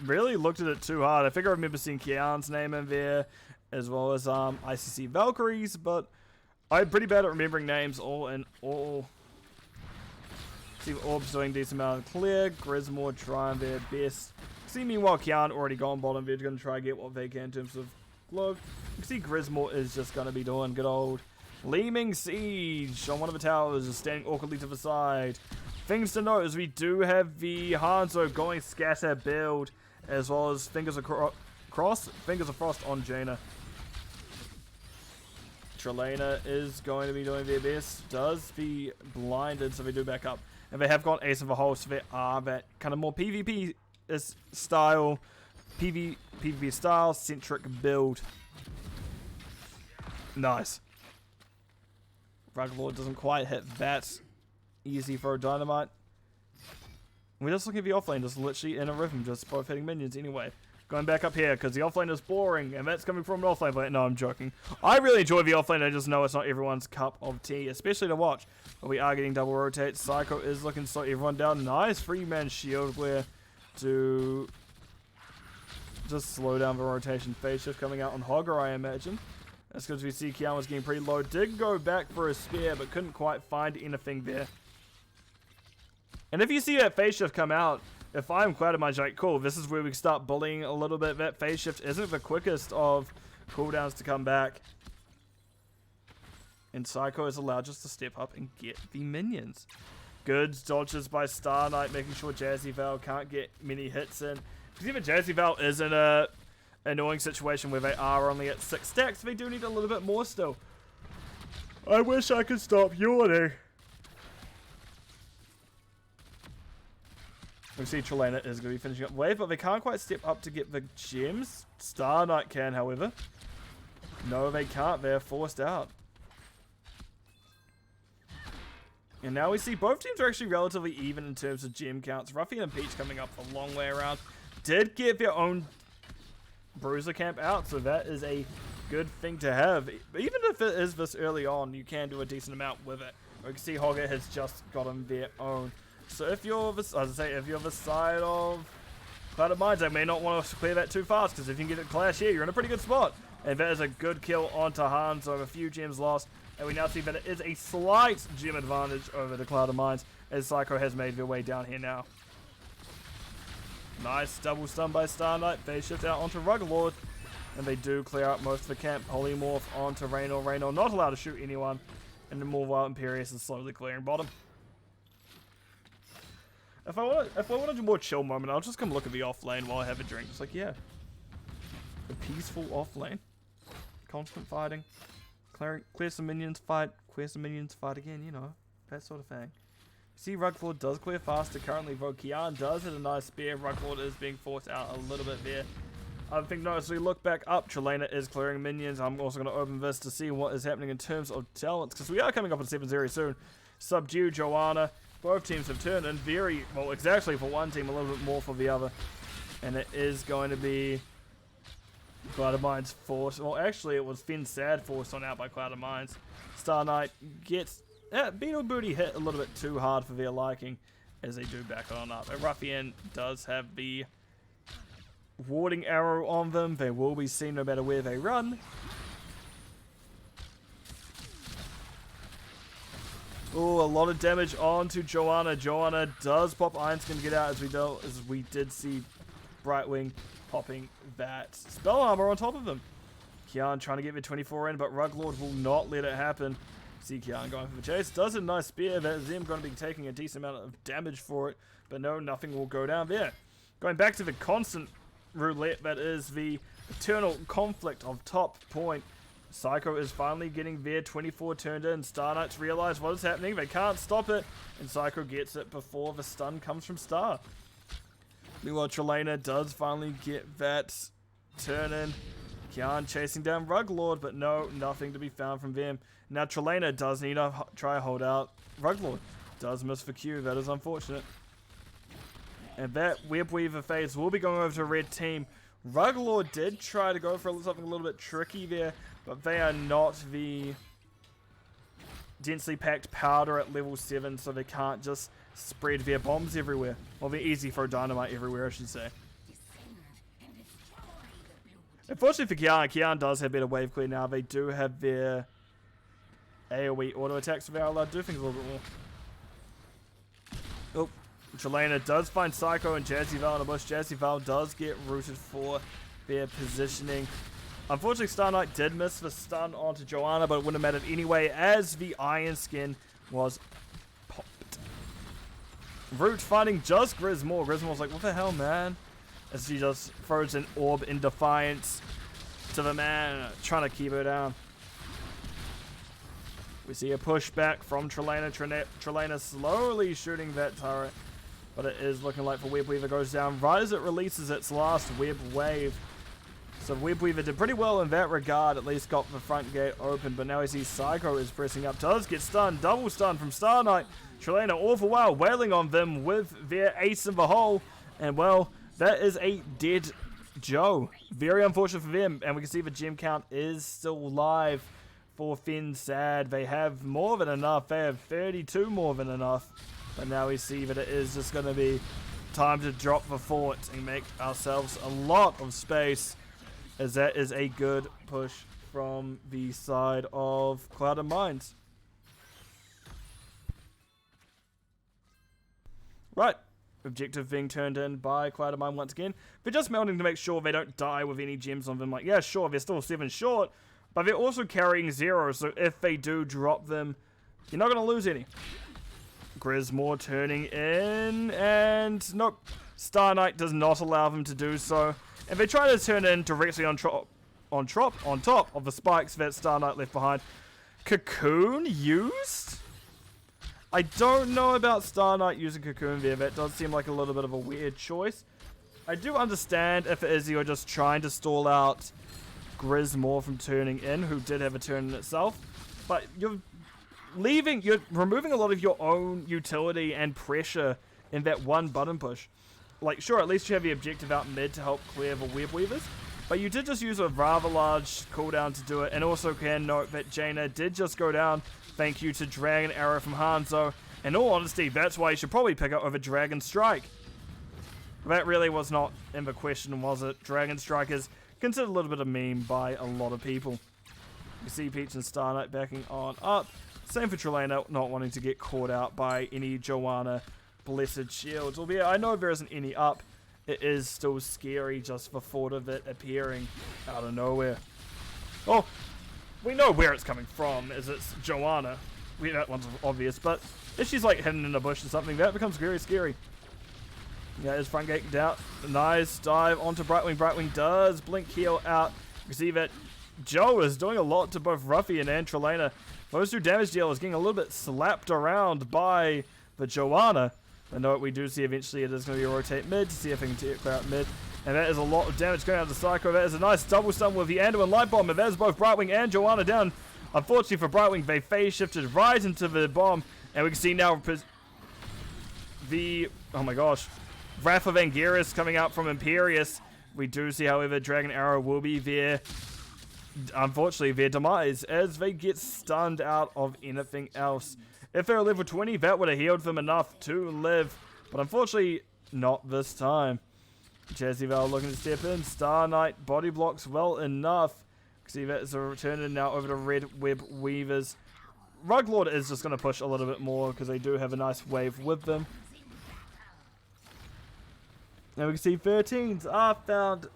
really looked at it too hard. I figure I remember seeing Kian's name in there, as well as ICC Valkyries, but I'm pretty bad at remembering names all in all. See Orbs doing decent amount of clear. Grismore trying their best. See, meanwhile, Kian already gone bottom. They're going to try and get what they can in terms of globe. You can see Grismore is just going to be doing good old Li Ming Siege on one of the towers, just standing awkwardly to the side. Things to note is we do have the Hanzo going scatter build, as well as Fingers of Frost on Jaina. Trelena is going to be doing their best. Does be blinded, so they do back up. And they have got Ace of the Hole, so they are that kind of more PvP style, PvP style centric build. Nice. Ruglord doesn't quite hit that easy for a dynamite. We're just looking at the offlane, just literally in a rhythm, just both hitting minions anyway. Going back up here, because the offlane is boring, and that's coming from an offlane play. No, I'm joking. I really enjoy the offlane, I just know it's not everyone's cup of tea, especially to watch. But we are getting double rotates. Psycho is looking to slow everyone down. Nice free-man shield glare to just slow down the rotation. Phase shift coming out on Hogger, I imagine. That's because we see Kian was getting pretty low. Did go back for a spear, but couldn't quite find anything there. And if you see that phase shift come out, if I'm Clouded Minds, like, cool, this is where we start bullying a little bit. That phase shift isn't the quickest of cooldowns to come back. And Psycho is allowed just to step up and get the minions. Good dodges by Star Knight, making sure Jazzy Val can't get many hits in. Because even Jazzy Val is in a annoying situation where they are only at 6 stacks. They do need a little bit more still. I wish I could stop yawning. We see Trelena is going to be finishing up wave, but they can't quite step up to get the gems. Star Knight can, however. No, they can't. They're forced out. And now we see both teams are actually relatively even in terms of gem counts. Ruffy and Peach coming up a long way around. Did get their own bruiser camp out, so that is a good thing to have. Even if it is this early on, you can do a decent amount with it. We can see Hogger has just gotten their own. So if you're this, as I say, if you're the side of Clouded Minds, I may not want to clear that too fast, because if you can get a clash here, you're in a pretty good spot. And that is a good kill onto Han, so a few gems lost. And we now see that it is a slight gem advantage over the Clouded Minds, as Psycho has made their way down here now. Nice double stun by Star Knight. They shift out onto Ruglord, and they do clear out most of the camp. Polymorph onto Reno. Reno not allowed to shoot anyone, and the Morval Imperious is slowly clearing bottom. If I wanted a more chill moment, I'll just come look at the off lane while I have a drink. It's like, yeah, a peaceful off lane, constant fighting, clear some minions, fight, clear some minions, fight again. You know, that sort of thing. See, Ruglord does clear faster currently, though Kian does hit a nice spear. Ruglord is being forced out a little bit there. I think, no, as we look back up, Trelena is clearing minions. I'm also going to open this to see what is happening in terms of talents, because we are coming up on 7 very soon. Subdue, Joanna. Both teams have turned in very, well, exactly for one team, a little bit more for the other. And it is going to be Clouded Minds forced. Well, actually, it was fensad forced on out by Clouded Minds. Star Knight gets Beetle Booty hit a little bit too hard for their liking, as they do back on up. A Ruffian does have the warding arrow on them. They will be seen no matter where they run. Oh, a lot of damage onto Joanna. Joanna does pop Iron Skin to get out, as we did see Brightwing popping that spell armor on top of him. Kian trying to get the 24 in, but Ruglord will not let it happen. See Kian going for the chase. Does a nice spear. That is him going to be taking a decent amount of damage for it, but no, nothing will go down there. Going back to the constant roulette that is the eternal conflict of top point. Psycho is finally getting their 24 turned in. Star Knights realize what is happening. They can't stop it. And Psycho gets it before the stun comes from Star. Meanwhile, Trelena does finally get that turn in. Kian chasing down Ruglord, but no, nothing to be found from them. Now Trelena does need to try hold out Ruglord. Does miss for Q. That is unfortunate. And that Web Weaver phase will be going over to red team. Ruglord did try to go for something a little bit tricky there, but they are not the densely packed powder at level 7, so they can't just spread their bombs everywhere. Well, they're easy for dynamite everywhere, I should say. Unfortunately for Kian does have better wave clear now. They do have their AoE auto attacks, so they are allowed to do things a little bit more. Oh, Trelena does find Psycho and Jazzy Val in a bush. Jazzy Val does get rooted for their positioning. Unfortunately, Star Knight did miss the stun onto Joanna, but it wouldn't have mattered anyway as the Iron Skin was popped. Root finding just Grismore. Grismore's like, what the hell, man? As she just throws an orb in defiance to the man, trying to keep her down. We see a pushback from Trelena. Trelena slowly shooting that turret, but it is looking like the Web Weaver goes down right as it releases its last web wave. So Web Weaver did pretty well in that regard, at least got the front gate open, but now we see Psycho is pressing up, does get stunned, double stun from Star Knight. Trelena all for while wailing on them with their ace in the hole, and well, that is a dead Joe. Very unfortunate for them, and we can see the gem count is still live for fensad. They have more than enough, they have 32 more than enough, but now we see that it is just going to be time to drop the fort and make ourselves a lot of space, as that is a good push from the side of Clouded Mines. Right, objective being turned in by Clouded Mine once again. They're just melting to make sure they don't die with any gems on them. Like, yeah, sure, they're still 7 short, but they're also carrying 0, so if they do drop them, you're not going to lose any. Grismore turning in, and nope, Star Knight does not allow them to do so. And they try to turn in directly on top of the spikes that Star Knight left behind. Cocoon used? I don't know about Star Knight using Cocoon there. That does seem like a little bit of a weird choice. I do understand if it is you're just trying to stall out Grismore from turning in, who did have a turn in itself. But you're removing a lot of your own utility and pressure in that one button push. Like, sure, at least you have the objective out mid to help clear the Web Weavers, but you did just use a rather large cooldown to do it, and also can note that Jaina did just go down, thank you to Dragon Arrow from Hanzo. In all honesty, that's why you should probably pick up over Dragon Strike. That really was not in the question, was it? Dragon Strike is considered a little bit of meme by a lot of people. You see Peach and Star Knight backing on up. Same for Trelena, not wanting to get caught out by any Joanna Blessed Shields. Albeit I know there isn't any up, it is still scary just the thought of it appearing out of nowhere. Oh, we know where it's coming from, as it's Joanna. That one's obvious, but if she's like hidden in a bush or something, that becomes very scary. Yeah, his front gate down. Nice dive onto Brightwing. Brightwing does blink heal out. You can see that Joe is doing a lot to both Ruffian and Trelena. Those two damage dealers getting a little bit slapped around by the Joanna. I know what we do see eventually, it is going to be a rotate mid to see if we can clear out mid. And that is a lot of damage going out to Psycho. That is a nice double stun with the Anduin Light Bomb. And that is both Brightwing and Joanna down. Unfortunately for Brightwing, they phase shifted right into the bomb. And we can see now the, oh my gosh, Wrath of Anguirus coming out from Imperius. We do see, however, Dragon Arrow will be there. Unfortunately, their demise as they get stunned out of anything else. If they're level 20, that would have healed them enough to live. But unfortunately, not this time. Jazzy Val looking to step in. Star Knight body blocks well enough. See that is a return in now over to Red Web Weavers. Ruglord is just going to push a little bit more because they do have a nice wave with them. Now we can see 13s are found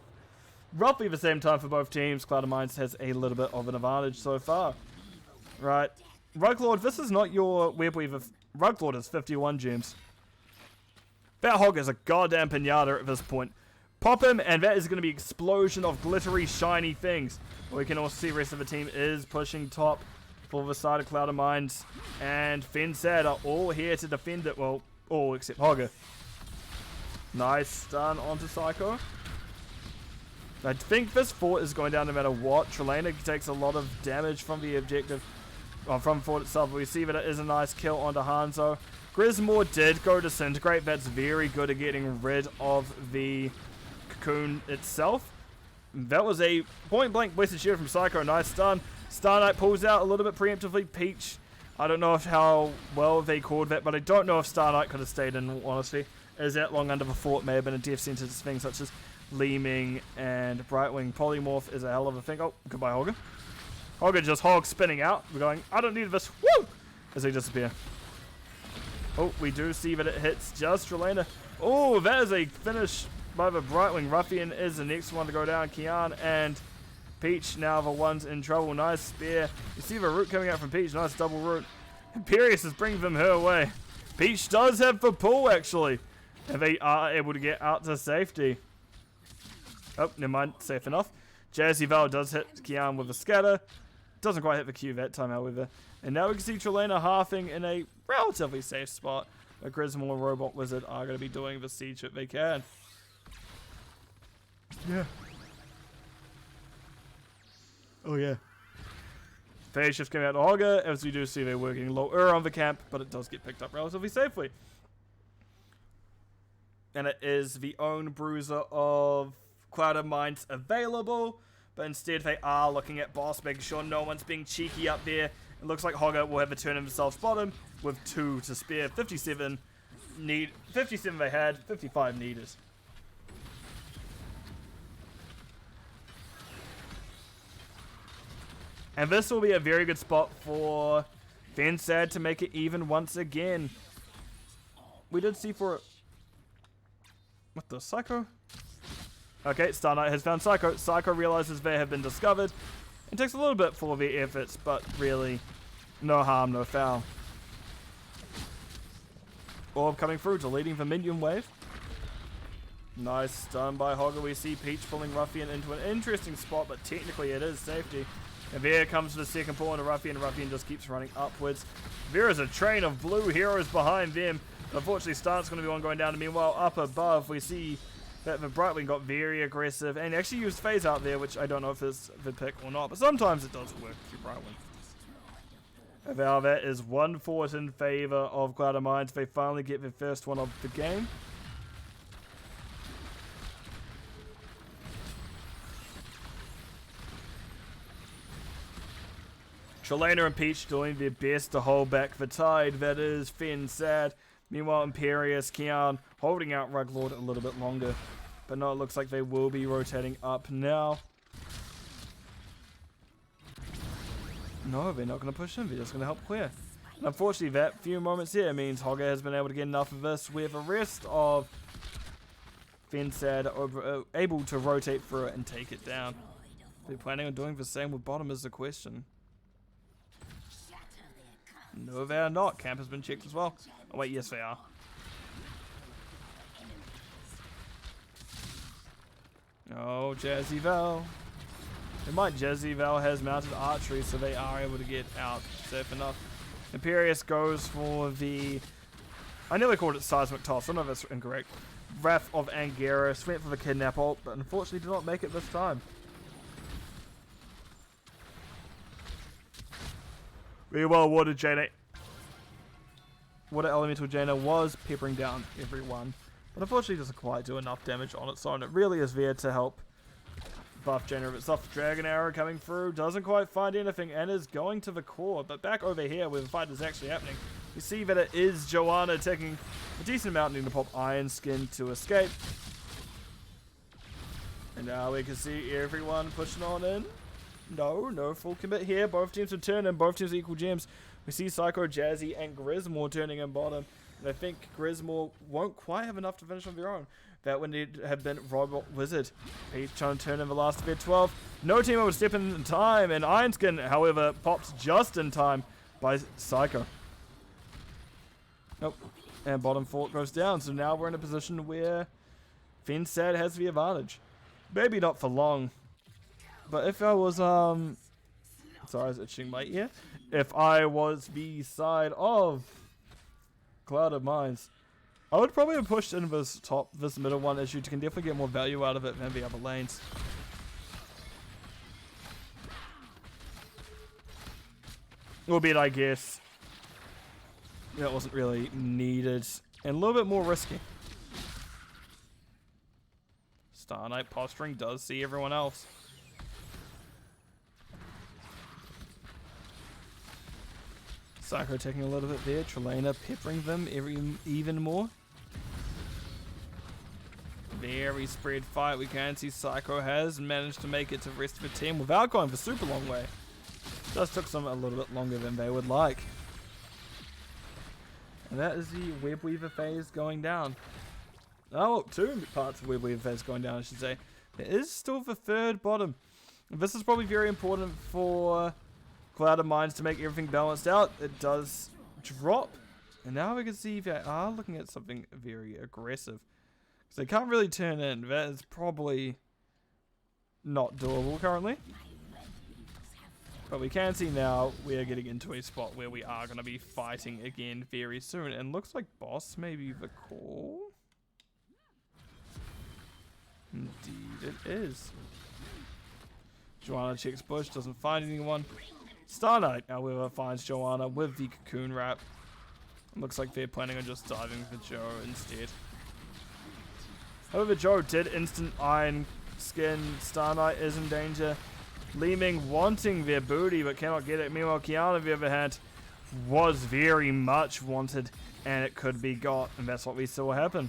roughly the same time for both teams. Clouded Mines has a little bit of an advantage so far. Right. Ruglord, this is not your Web Weaver. Ruglord is 51 gems. That hog is a goddamn pinata at this point. Pop him, and that is going to be explosion of glittery, shiny things. We can also see the rest of the team is pushing top for the side of Cloud of Mines, and fensad are all here to defend it. Well, all except Hogger. Nice stun onto Psycho. I think this fort is going down no matter what. Trelena takes a lot of damage from the objective, from the fort itself. We see that it is a nice kill onto Hanzo. Grismore did go disintegrate. That's very good at getting rid of the cocoon itself. That was a point blank wasted shield from Psycho. Nice stun. Star Knight pulls out a little bit preemptively. Peach, I don't know how well they called that, but I don't know if Star Knight could have stayed in, honestly. As that long under the fort may have been a death sentence thing, such as Leeming and Brightwing. Polymorph is a hell of a thing. Oh, goodbye, Hogger. Hogger just hog spinning out. We're going, I don't need this. Woo! As they disappear. Oh, we do see that it hits just Trelena. Oh, that is a finish by the Brightwing. Ruffian is the next one to go down. Kian and Peach now the ones in trouble. Nice spear. You see the root coming out from Peach. Nice double root. Imperius is bringing them her way. Peach does have the pull, actually. And they are able to get out to safety. Oh, never mind. Safe enough. Jazzy Val does hit Kian with a scatter. Doesn't quite hit the Q that time, however. And now we can see Trelena halving in a relatively safe spot. A Grismore and Robot Wizard are going to be doing the siege that they can. Yeah. Oh, yeah. Phase shift coming out to Hogger, as we do see they're working lower on the camp, but it does get picked up relatively safely. And it is the own bruiser of Cloud of Mines available, but instead they are looking at boss, making sure no one's being cheeky up there. It looks like Hogger will have a turn himself bottom with 2 to spare. 57 they had, 55 needed. And this will be a very good spot for fensad to make it even once again. We did see for... What the? Psycho? Okay, Star Knight has found Psycho. Psycho realizes they have been discovered. It takes a little bit for their efforts, but really, no harm, no foul. Orb coming through, deleting the minion wave. Nice stun by Hogger. We see Peach pulling Ruffian into an interesting spot, but technically it is safety. And there comes the second pull into Ruffian. Ruffian just keeps running upwards. There is a train of blue heroes behind them. Unfortunately, Star's going to be one going down. Meanwhile, up above, we see that the Brightwing got very aggressive and actually used phase out there, which I don't know if is the pick or not, but sometimes it does work for Brightwing. Now that is 1 fort in favor of Cloud of Mines. They finally get their first one of the game. Trelena and Peach doing their best to hold back the tide. That is fensad. Meanwhile, Imperius, Kian holding out Ruglord a little bit longer. But no, it looks like they will be rotating up now. No, they're not going to push him. They're just going to help clear. And unfortunately, that few moments here means Hogger has been able to get enough of this, where the rest of fensad are able to rotate through it and take it down. They're planning on doing the same with bottom is the question. No, they are not. Camp has been checked as well. Oh, wait, yes, they are. Oh, Jazzy Val. They might. Jazzy Val has mounted archery, so they are able to get out safe enough. Imperius goes for the... I nearly called it seismic toss. I don't know if that's incorrect. Wrath of Angeros went for the kidnap ult, but unfortunately did not make it this time. Very well watered Jaina. Water Elemental Jaina was peppering down everyone, but unfortunately doesn't quite do enough damage on its own. It really is there to help buff Jaina of itself. Dragon Arrow coming through, doesn't quite find anything and is going to the core. But back over here where the fight is actually happening, you see that it is Joanna taking a decent amount, needing to pop Iron Skin to escape. And now we can see everyone pushing on in. No full commit here. Both teams are turning, both teams equal gems. We see Psycho, Jazzy, and Grismore turning in bottom. And I think Grismore won't quite have enough to finish on their own. That would need to have been Robot Wizard. He's trying to turn in the last bit 12. No team would step in time, and Ironskin, however, pops just in time by Psycho. Nope. And bottom fort goes down. So now we're in a position where fensad has the advantage. Maybe not for long. But if I was, sorry, I was itching my ear. If I was the side of Clouded Mines, I would probably have pushed in this middle one, as you can definitely get more value out of it than the other lanes. Albeit, I guess, that wasn't really needed. And a little bit more risky. Star Knight posturing does see everyone else. Psycho taking a little bit there. Trelena peppering them even more. Very spread fight. We can see Psycho has managed to make it to the rest of the team without going for super long way. Just took some a little bit longer than they would like. And that is the Web Weaver phase going down. Oh, two parts of Web Weaver phase going down, I should say. There is still the third bottom. This is probably very important for Clouded Mines to make everything balanced out. It does drop. And now we can see they are looking at something very aggressive. Because they can't really turn in. That is probably not doable currently. But we can see now we are getting into a spot where we are going to be fighting again very soon. And looks like boss may be the call. Indeed it is. Joanna checks bush, doesn't find anyone. Star Knight, however, finds Joanna with the cocoon wrap. Looks like they're planning on just diving for Joe instead. However, Joe did instant iron skin. Star Knight is in danger. Li Ming wanting their booty but cannot get it. Meanwhile, Kiana, on the other hand, was very much wanted and it could be got. And that's what we saw happen.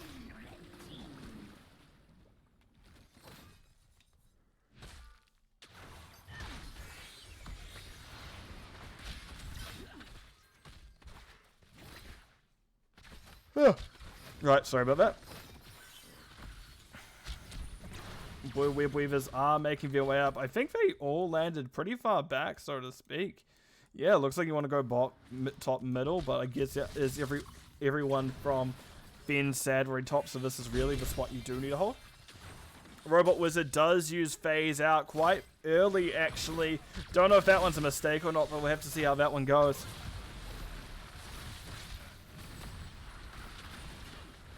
Right, sorry about that. Blue Web Weavers are making their way up. I think they all landed pretty far back, so to speak. Yeah, looks like you want to go top middle, but I guess that is everyone from fensad where he tops, so this is really the spot you do need to hold. Robot Wizard does use phase out quite early, actually. Don't know if that one's a mistake or not, but we'll have to see how that one goes.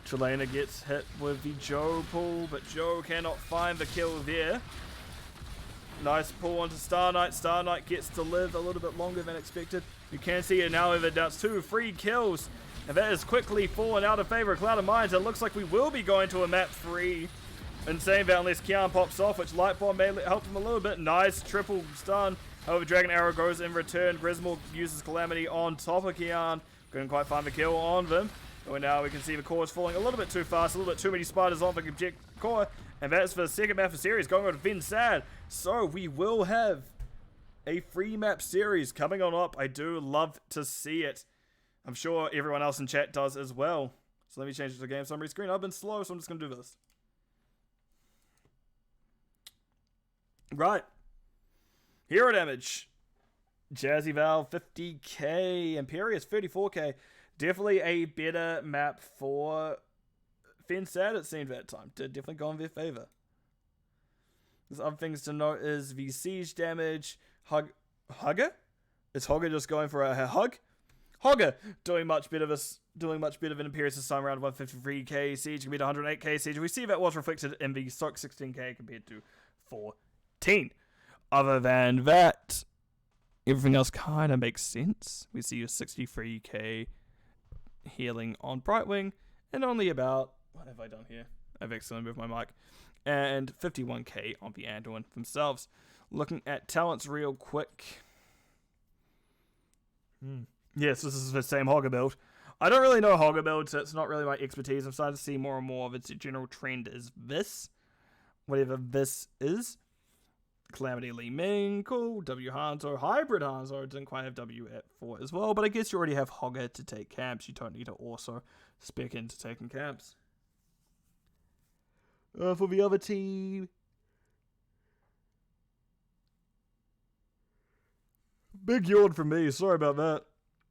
Trelena gets hit with the Joe pull, but Joe cannot find the kill there. Nice pull onto Star Knight. Star Knight gets to live a little bit longer than expected. You can see it now, over that's 2 free kills. And that is quickly fallen out of favor of Clouded Mines. It looks like we will be going to a map 3. And saying that unless Kian pops off, which Light Bomb may help him a little bit. Nice triple stun. However, Dragon Arrow goes in return. Grismore uses Calamity on top of Kian. Couldn't quite find the kill on them. And now we can see the core is falling a little bit too fast, a little bit too many spiders on the object core. And that's for the second map of the series, going on to fensad. So we will have a free map series coming on up. I do love to see it. I'm sure everyone else in chat does as well. So let me change it to the game summary screen. I've been slow, so I'm just going to do this. Right. Hero damage. Jazzy Val 50k. Imperious 34k. Definitely a better map for fensad, it seemed at that time. Did definitely go in their favor. There's other things to note is the siege damage. Hugger? Is Hogger just going for a hug? Hogger doing much better than Imperious this time around. 153k siege compared to 108k siege. We see that was reflected in the stock 16k compared to 14. Other than that, everything else kind of makes sense. We see a 63k healing on Brightwing, and only about, what have I done here? I've accidentally moved my mic. And 51k on the Anduin themselves. Looking at talents real quick. Yes, this is the same Hogger build. I don't really know Hogger build, so it's not really my expertise. I'm starting to see more and more of its general trend is this. Whatever this is. Calamity Li Ming, cool. W Hanzo, Hybrid Hanzo, didn't quite have W at 4 as well, but I guess you already have Hogger to take camps. You don't need to also spec into taking camps. For the other team, big yawn from me, sorry about that.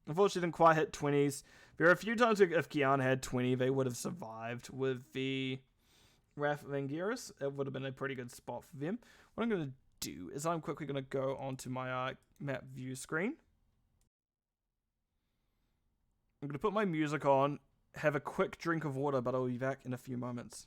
Unfortunately didn't quite hit 20s. There are a few times if Kiana had 20, they would have survived with the Rathangiris. It would have been a pretty good spot for them. What I'm going to do is I'm quickly going to go onto my map view screen. I'm going to put my music on, have a quick drink of water, but I'll be back in a few moments.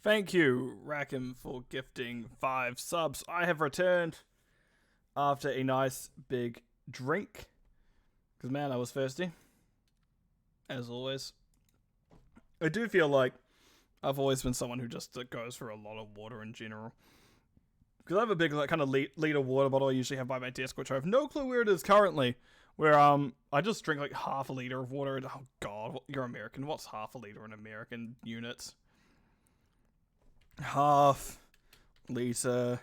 Thank you, Rackham, for gifting 5 subs. I have returned after a nice big drink. Because, man, I was thirsty. As always. I do feel like I've always been someone who just goes for a lot of water in general. Because I have a big kind of liter water bottle I usually have by my desk, which I have no clue where it is currently. Where I just drink like half a liter of water. And, oh, God, you're American. What's half a liter in American units? Half liter.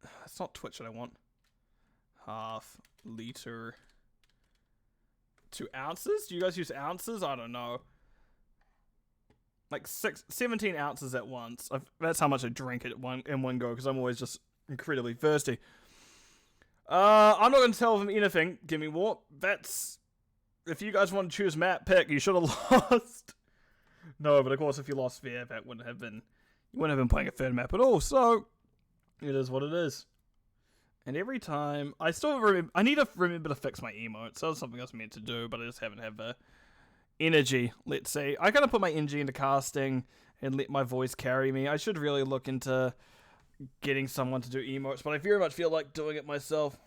That's not Twitch that I want. Half liter. 2 ounces? Do you guys use ounces? I don't know. Like 17 ounces at once. That's how much I drink it in one go, because I'm always just incredibly thirsty. I'm not going to tell them anything. Give me more. That's... If you guys want to choose map pick, you should have lost. No, but of course, if you lost there, that wouldn't have been... You wouldn't have been playing a third map at all, so... It is what it is. And every time... I still remember... I need to remember to fix my emotes. That was something I was meant to do, but I just haven't had the energy, let's say. I gotta put my energy into casting and let my voice carry me. I should really look into getting someone to do emotes, but I very much feel like doing it myself.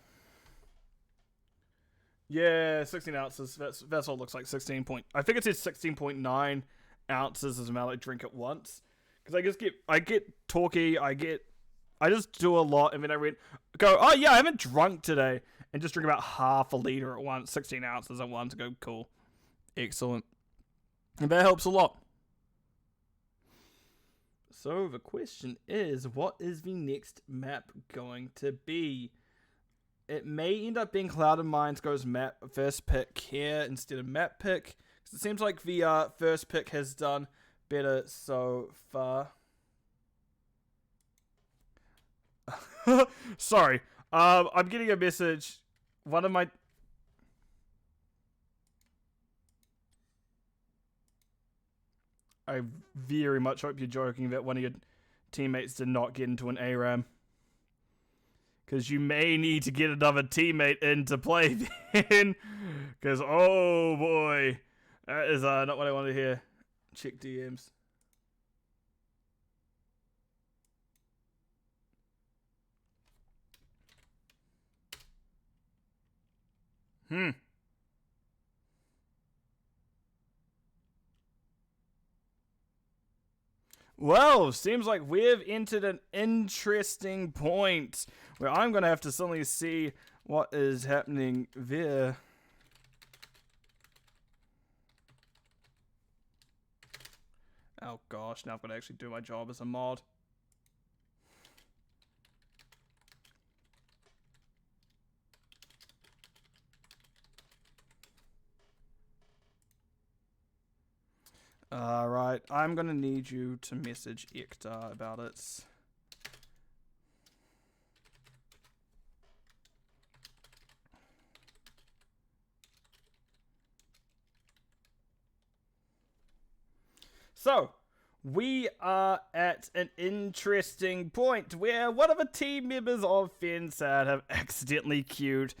Yeah, 16 ounces. That's what it looks like. 16 point... I think it says 16.9 ounces as a amount I drink at once. Because I get talky, I just do a lot, and then I go, oh yeah, I haven't drunk today, and just drink about half a liter at once, 16 ounces at once, go, cool. Excellent. And that helps a lot. So the question is, what is the next map going to be? It may end up being Cloud and Mines goes map first pick here instead of map pick. It seems like the first pick has done better so far. Sorry. I'm getting a message. One of my... I very much hope you're joking that one of your teammates did not get into an ARAM. Because you may need to get another teammate in to play then. Because, oh boy... That is not what I want to hear. Check DMs. Well, seems like we've entered an interesting point where I'm going to have to suddenly see what is happening there. Oh gosh, now I've got to actually do my job as a mod. Alright, I'm gonna need you to message Ektar about it. So, we are at an interesting point where one of the team members of fensad have accidentally queued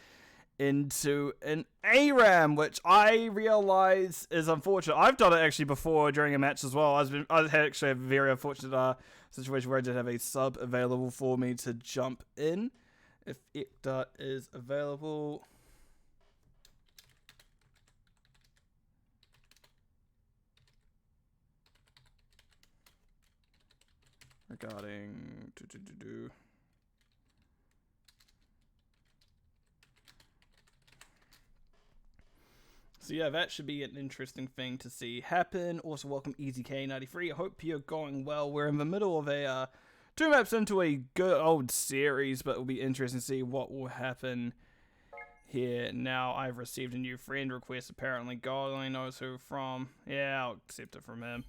into an ARAM, which I realize is unfortunate. I've done it actually before during a match as well. I had actually a very unfortunate situation where I did have a sub available for me to jump in. If Ecta is available. Regarding So yeah, that should be an interesting thing to see happen. Also, welcome EasyK93. I hope you're going well. We're in the middle of a 2 maps into a good old series, but it'll be interesting to see what will happen here. Now, I've received a new friend request. Apparently, God only knows who from. Yeah, I'll accept it from him.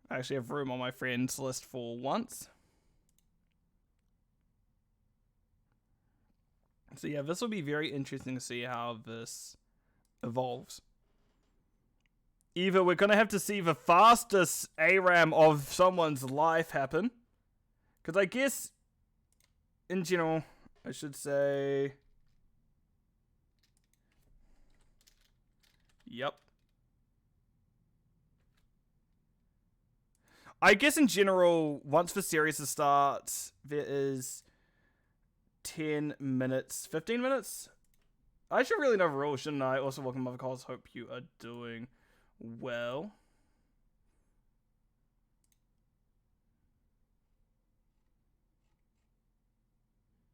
I actually have room on my friends list for once. So yeah, this will be very interesting to see how this evolves. Either we're going to have to see the fastest ARAM of someone's life happen. Because I guess, in general, I should say... Yep. I guess in general, once the series starts, there is 10 minutes, 15 minutes? I should really know the rules, shouldn't I? Also, welcome, Mother Calls. Hope you are doing well.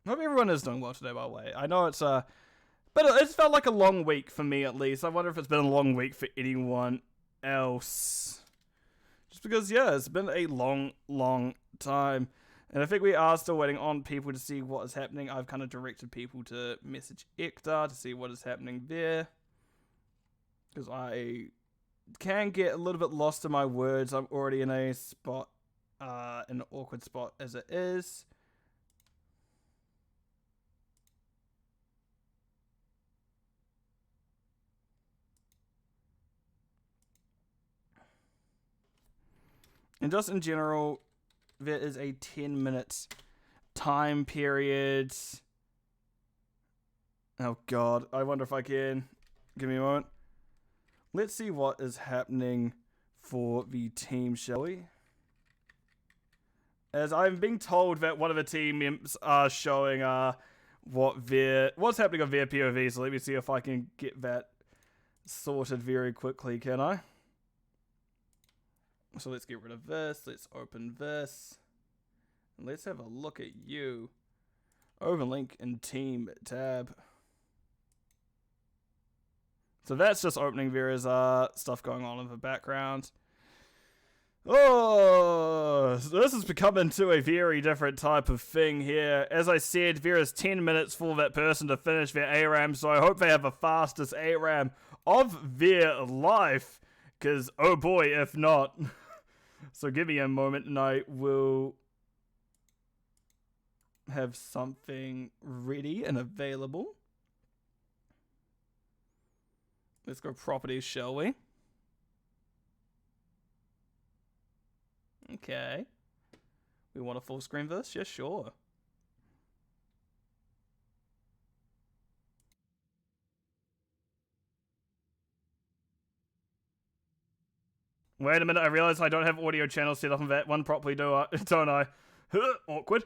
Hope everyone is doing well today, by the way. I know it's but it's felt like a long week for me, at least. I wonder if it's been a long week for anyone else. Just because, yeah, it's been a long time. And I think we are still waiting on people to see what is happening. I've kind of directed people to message Ecta to see what is happening there. Because I can get a little bit lost in my words. I'm already in a spot, an awkward spot as it is. And just in general, there is a 10 minutes time period. Oh god, I wonder if I can. Give me a moment. Let's see what is happening for the team, shall we? As I'm being told that one of the team members are showing what's happening on their POV, so let me see if I can get that sorted very quickly, can I? So let's get rid of this. Let's open this. And let's have a look at you. Overlink and team tab. So that's just opening. There is stuff going on in the background. Oh, this has become into a very different type of thing here. As I said, there is 10 minutes for that person to finish their ARAM, so I hope they have the fastest ARAM of their life. Because, oh boy, if not... So give me a moment and I will have something ready and available. Let's go properties, shall we? Okay. We want a full screen for this? Yeah, sure. Wait a minute, I realize I don't have audio channels set up on that one properly, don't I? Awkward.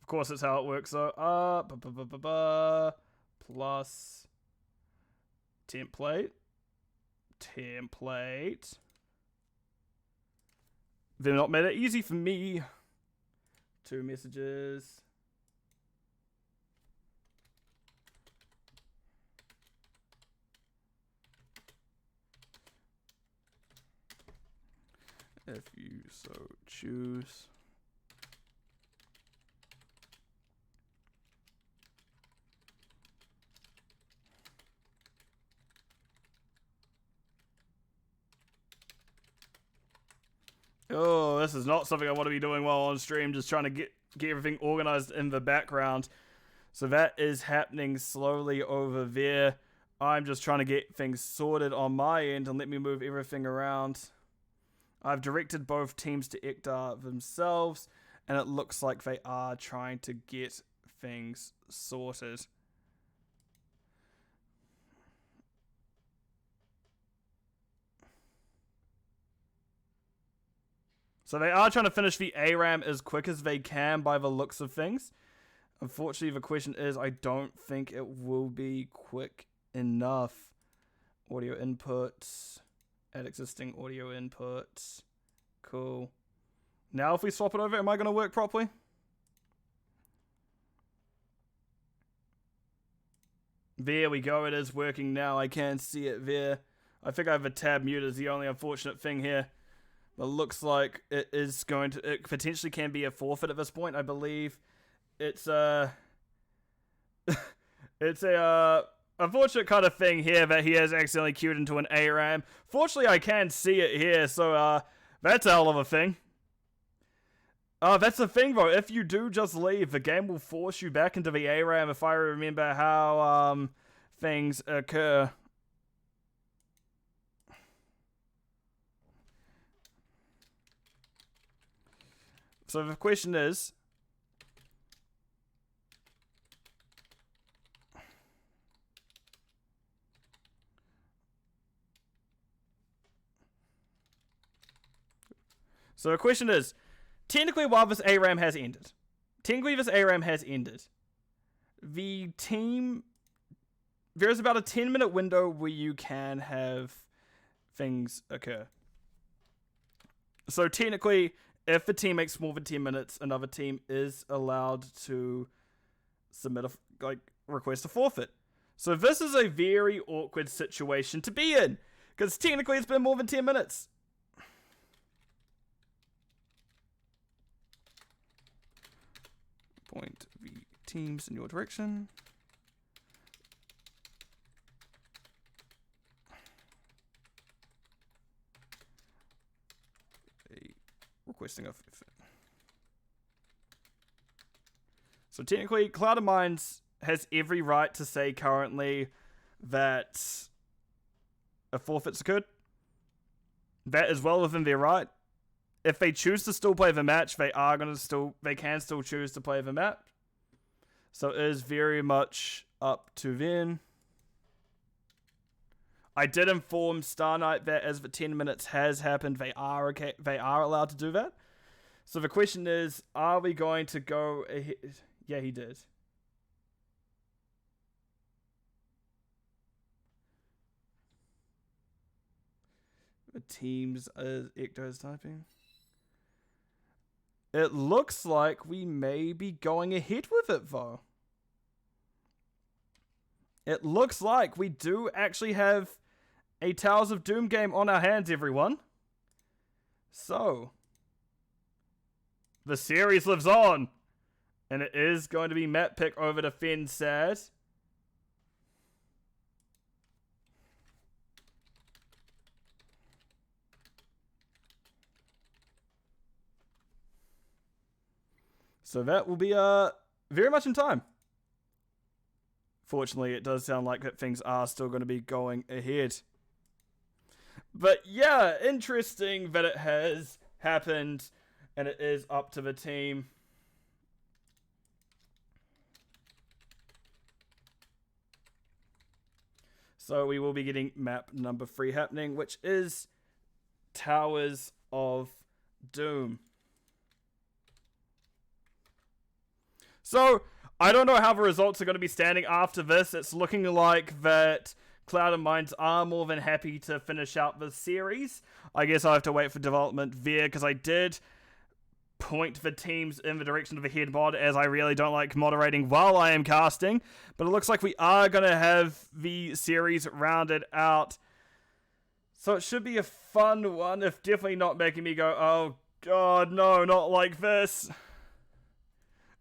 Of course, that's how it works, so, plus template. They've not made it easy for me. 2 messages. If you so choose. Oh, this is not something I want to be doing while on stream, just trying to get everything organized in the background. So that is happening slowly over there. I'm just trying to get things sorted on my end and let me move everything around. I've directed both teams to Ektar themselves, and it looks like they are trying to get things sorted. So they are trying to finish the ARAM as quick as they can by the looks of things. Unfortunately, the question is, I don't think it will be quick enough. Audio inputs. Add existing audio inputs. Cool. Now if we swap it over, am I going to work properly? There we go, it is working now. I can see it there. I think I have a tab mute is the only unfortunate thing here. But looks like it is going to, it potentially can be a forfeit at this point, I believe. It's it's a unfortunate kind of thing here that he has accidentally queued into an ARAM. Fortunately, I can see it here, so that's a hell of a thing. That's the thing though, if you do just leave, the game will force you back into the ARAM if I remember how things occur. So the question is, technically while this ARAM has ended, the team, there's about a 10-minute window where you can have things occur. So technically, if the team makes more than 10 minutes, another team is allowed to submit request a forfeit. So this is a very awkward situation to be in, because technically it's been more than 10 minutes. Point the teams in your direction. Requesting a forfeit. So technically, Cloud & Minds has every right to say currently that a forfeit's occurred. That is well within their right. If they choose to still play the match, they can still choose to play the match. So it is very much up to them. I did inform Star Knight that as the 10 minutes has happened, they are okay. They are allowed to do that. So the question is, are we going to go ahead? Yeah, he did. The teams as Ecto is typing. It looks like we may be going ahead with it, though. It looks like we do actually have a Towers of Doom game on our hands, everyone. So, the series lives on. And it is going to be map pick over to fensad. So that will be very much in time. Fortunately, it does sound like that things are still going to be going ahead. But yeah, interesting that it has happened and it is up to the team. So we will be getting map number 3 happening, which is Towers of Doom. So, I don't know how the results are going to be standing after this. It's looking like that Cloud & Minds are more than happy to finish out the series. I guess I'll have to wait for development there, because I did point the teams in the direction of the head mod, as I really don't like moderating while I am casting. But it looks like we are going to have the series rounded out. So it should be a fun one, if definitely not making me go, oh god, no, not like this.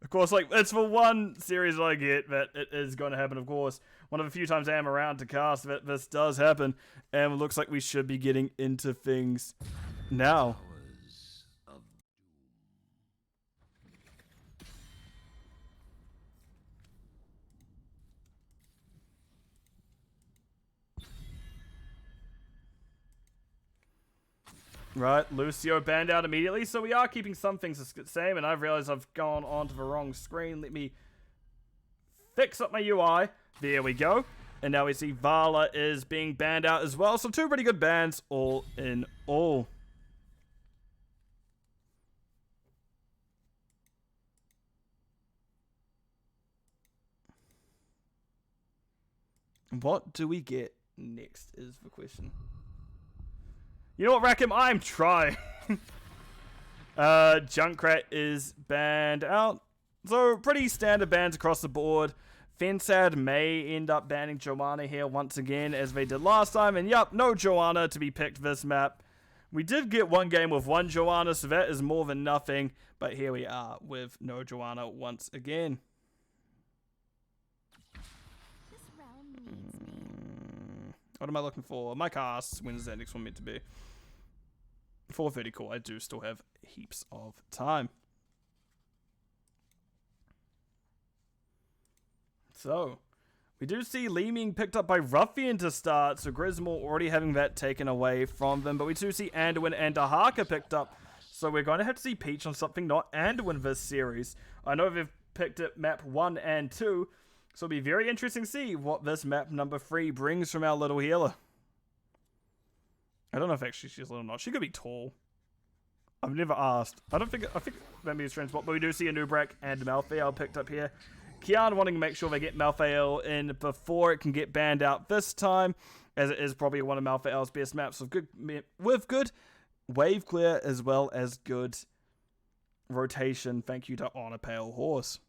Of course, like, it's for one series I get that it is going to happen, of course. One of the few times I am around to cast that this does happen. And it looks like we should be getting into things now. Right, Lucio banned out immediately, so we are keeping some things the same, and I've realized I've gone onto the wrong screen. Let me fix up my UI. There we go. And now we see Vala is being banned out as well, so 2 pretty good bans all in all. What do we get next is the question. You know what, Rackham? I'm trying. Junkrat is banned out. So, pretty standard bans across the board. Fensad may end up banning Joanna here once again, as they did last time. And yup, no Joanna to be picked this map. We did get one game with one Joanna, so that is more than nothing. But here we are with no Joanna once again. This round needs me. What am I looking for? My cast. When is that next one meant to be? 4:30, cool. I do still have heaps of time. So, we do see Lee being picked up by Ruffian to start, so Grismore already having that taken away from them. But we do see Anduin and Dahaka picked up, so we're going to have to see Peach on something not Anduin this series. I know they've picked it map 1 and 2, so it'll be very interesting to see what this map number 3 brings from our little healer. I don't know if actually she's little or not. She could be tall. I've never asked. I think maybe it's transport, but we do see a Nubrak and Malthael picked up here. Kian wanting to make sure they get Malthael in before it can get banned out this time, as it is probably one of Malthael's best maps with good wave clear as well as good rotation. Thank you to Honor Pale Horse.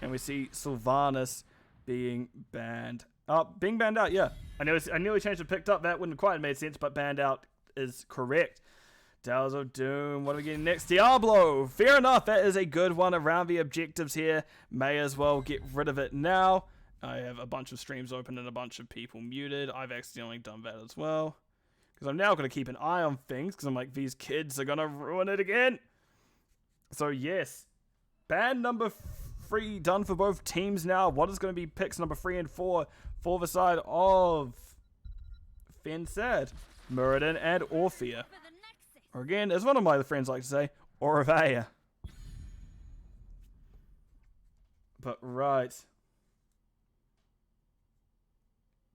And we see Sylvanas being banned. Being banned out, yeah. I nearly changed and picked up. That wouldn't quite have made sense, but banned out is correct. Towers of Doom. What are we getting next? Diablo. Fair enough. That is a good one around the objectives here. May as well get rid of it now. I have a bunch of streams open and a bunch of people muted. I've accidentally done that as well. Because I'm now going to keep an eye on things. Because I'm like, these kids are going to ruin it again. So, yes. Ban number 3 done for both teams now. What is going to be picks number 3 and 4 for the side of Fensad, Muradin, and Orphea? Or again, as one of my friends like to say, Orvea. But right.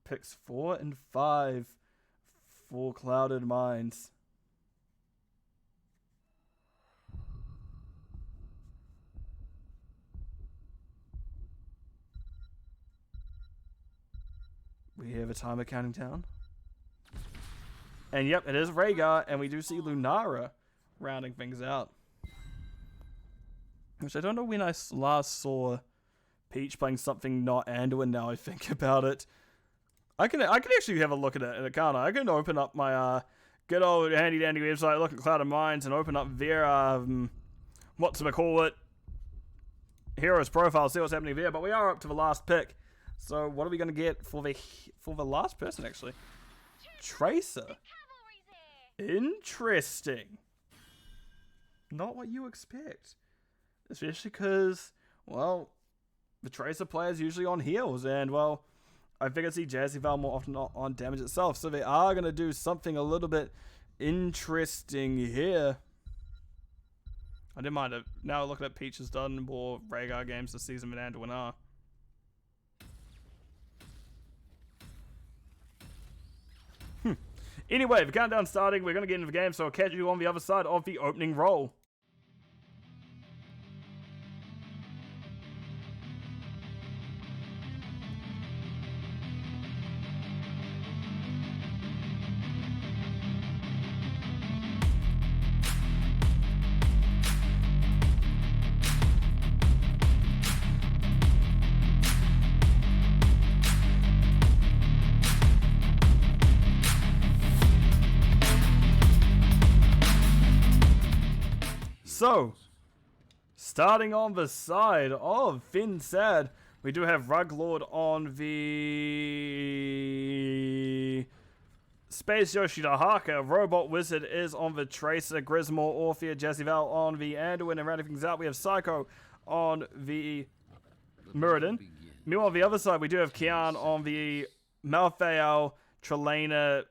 Picks 4 and 5 for Clouded Minds. We have a timer counting down. And yep, it is Rhaegar, and we do see Lunara rounding things out. Which I don't know when I last saw Peach playing something not Anduin now I think about it. I can actually have a look at it, can't I? I can open up my good old handy dandy website, look at Clouded Minds, and open up their whatchamacallit hero's profile, see what's happening there. But we are up to the last pick. So what are we going to get for the last person, actually? Tracer. Interesting. Not what you expect. Especially because, well, the Tracer player is usually on heals. And, well, I think I see Jazzyval more often on damage itself. So they are going to do something a little bit interesting here. I didn't mind it. Now looking at Peach has done more Rhaegar games this season than Anduin are. Anyway, the countdown's starting. We're going to get into the game, so I'll catch you on the other side of the opening roll. So, starting on the side of Fensad, we do have Ruglord on the Space Yoshi Dahaka. Robot Wizard is on the Tracer. Grismore, Orphea, Jazzyval on the Anduin. And rounding things out, we have Psycho on the Muradin. Meanwhile, on the other side, we do have Kian on the Malthael, Trelena,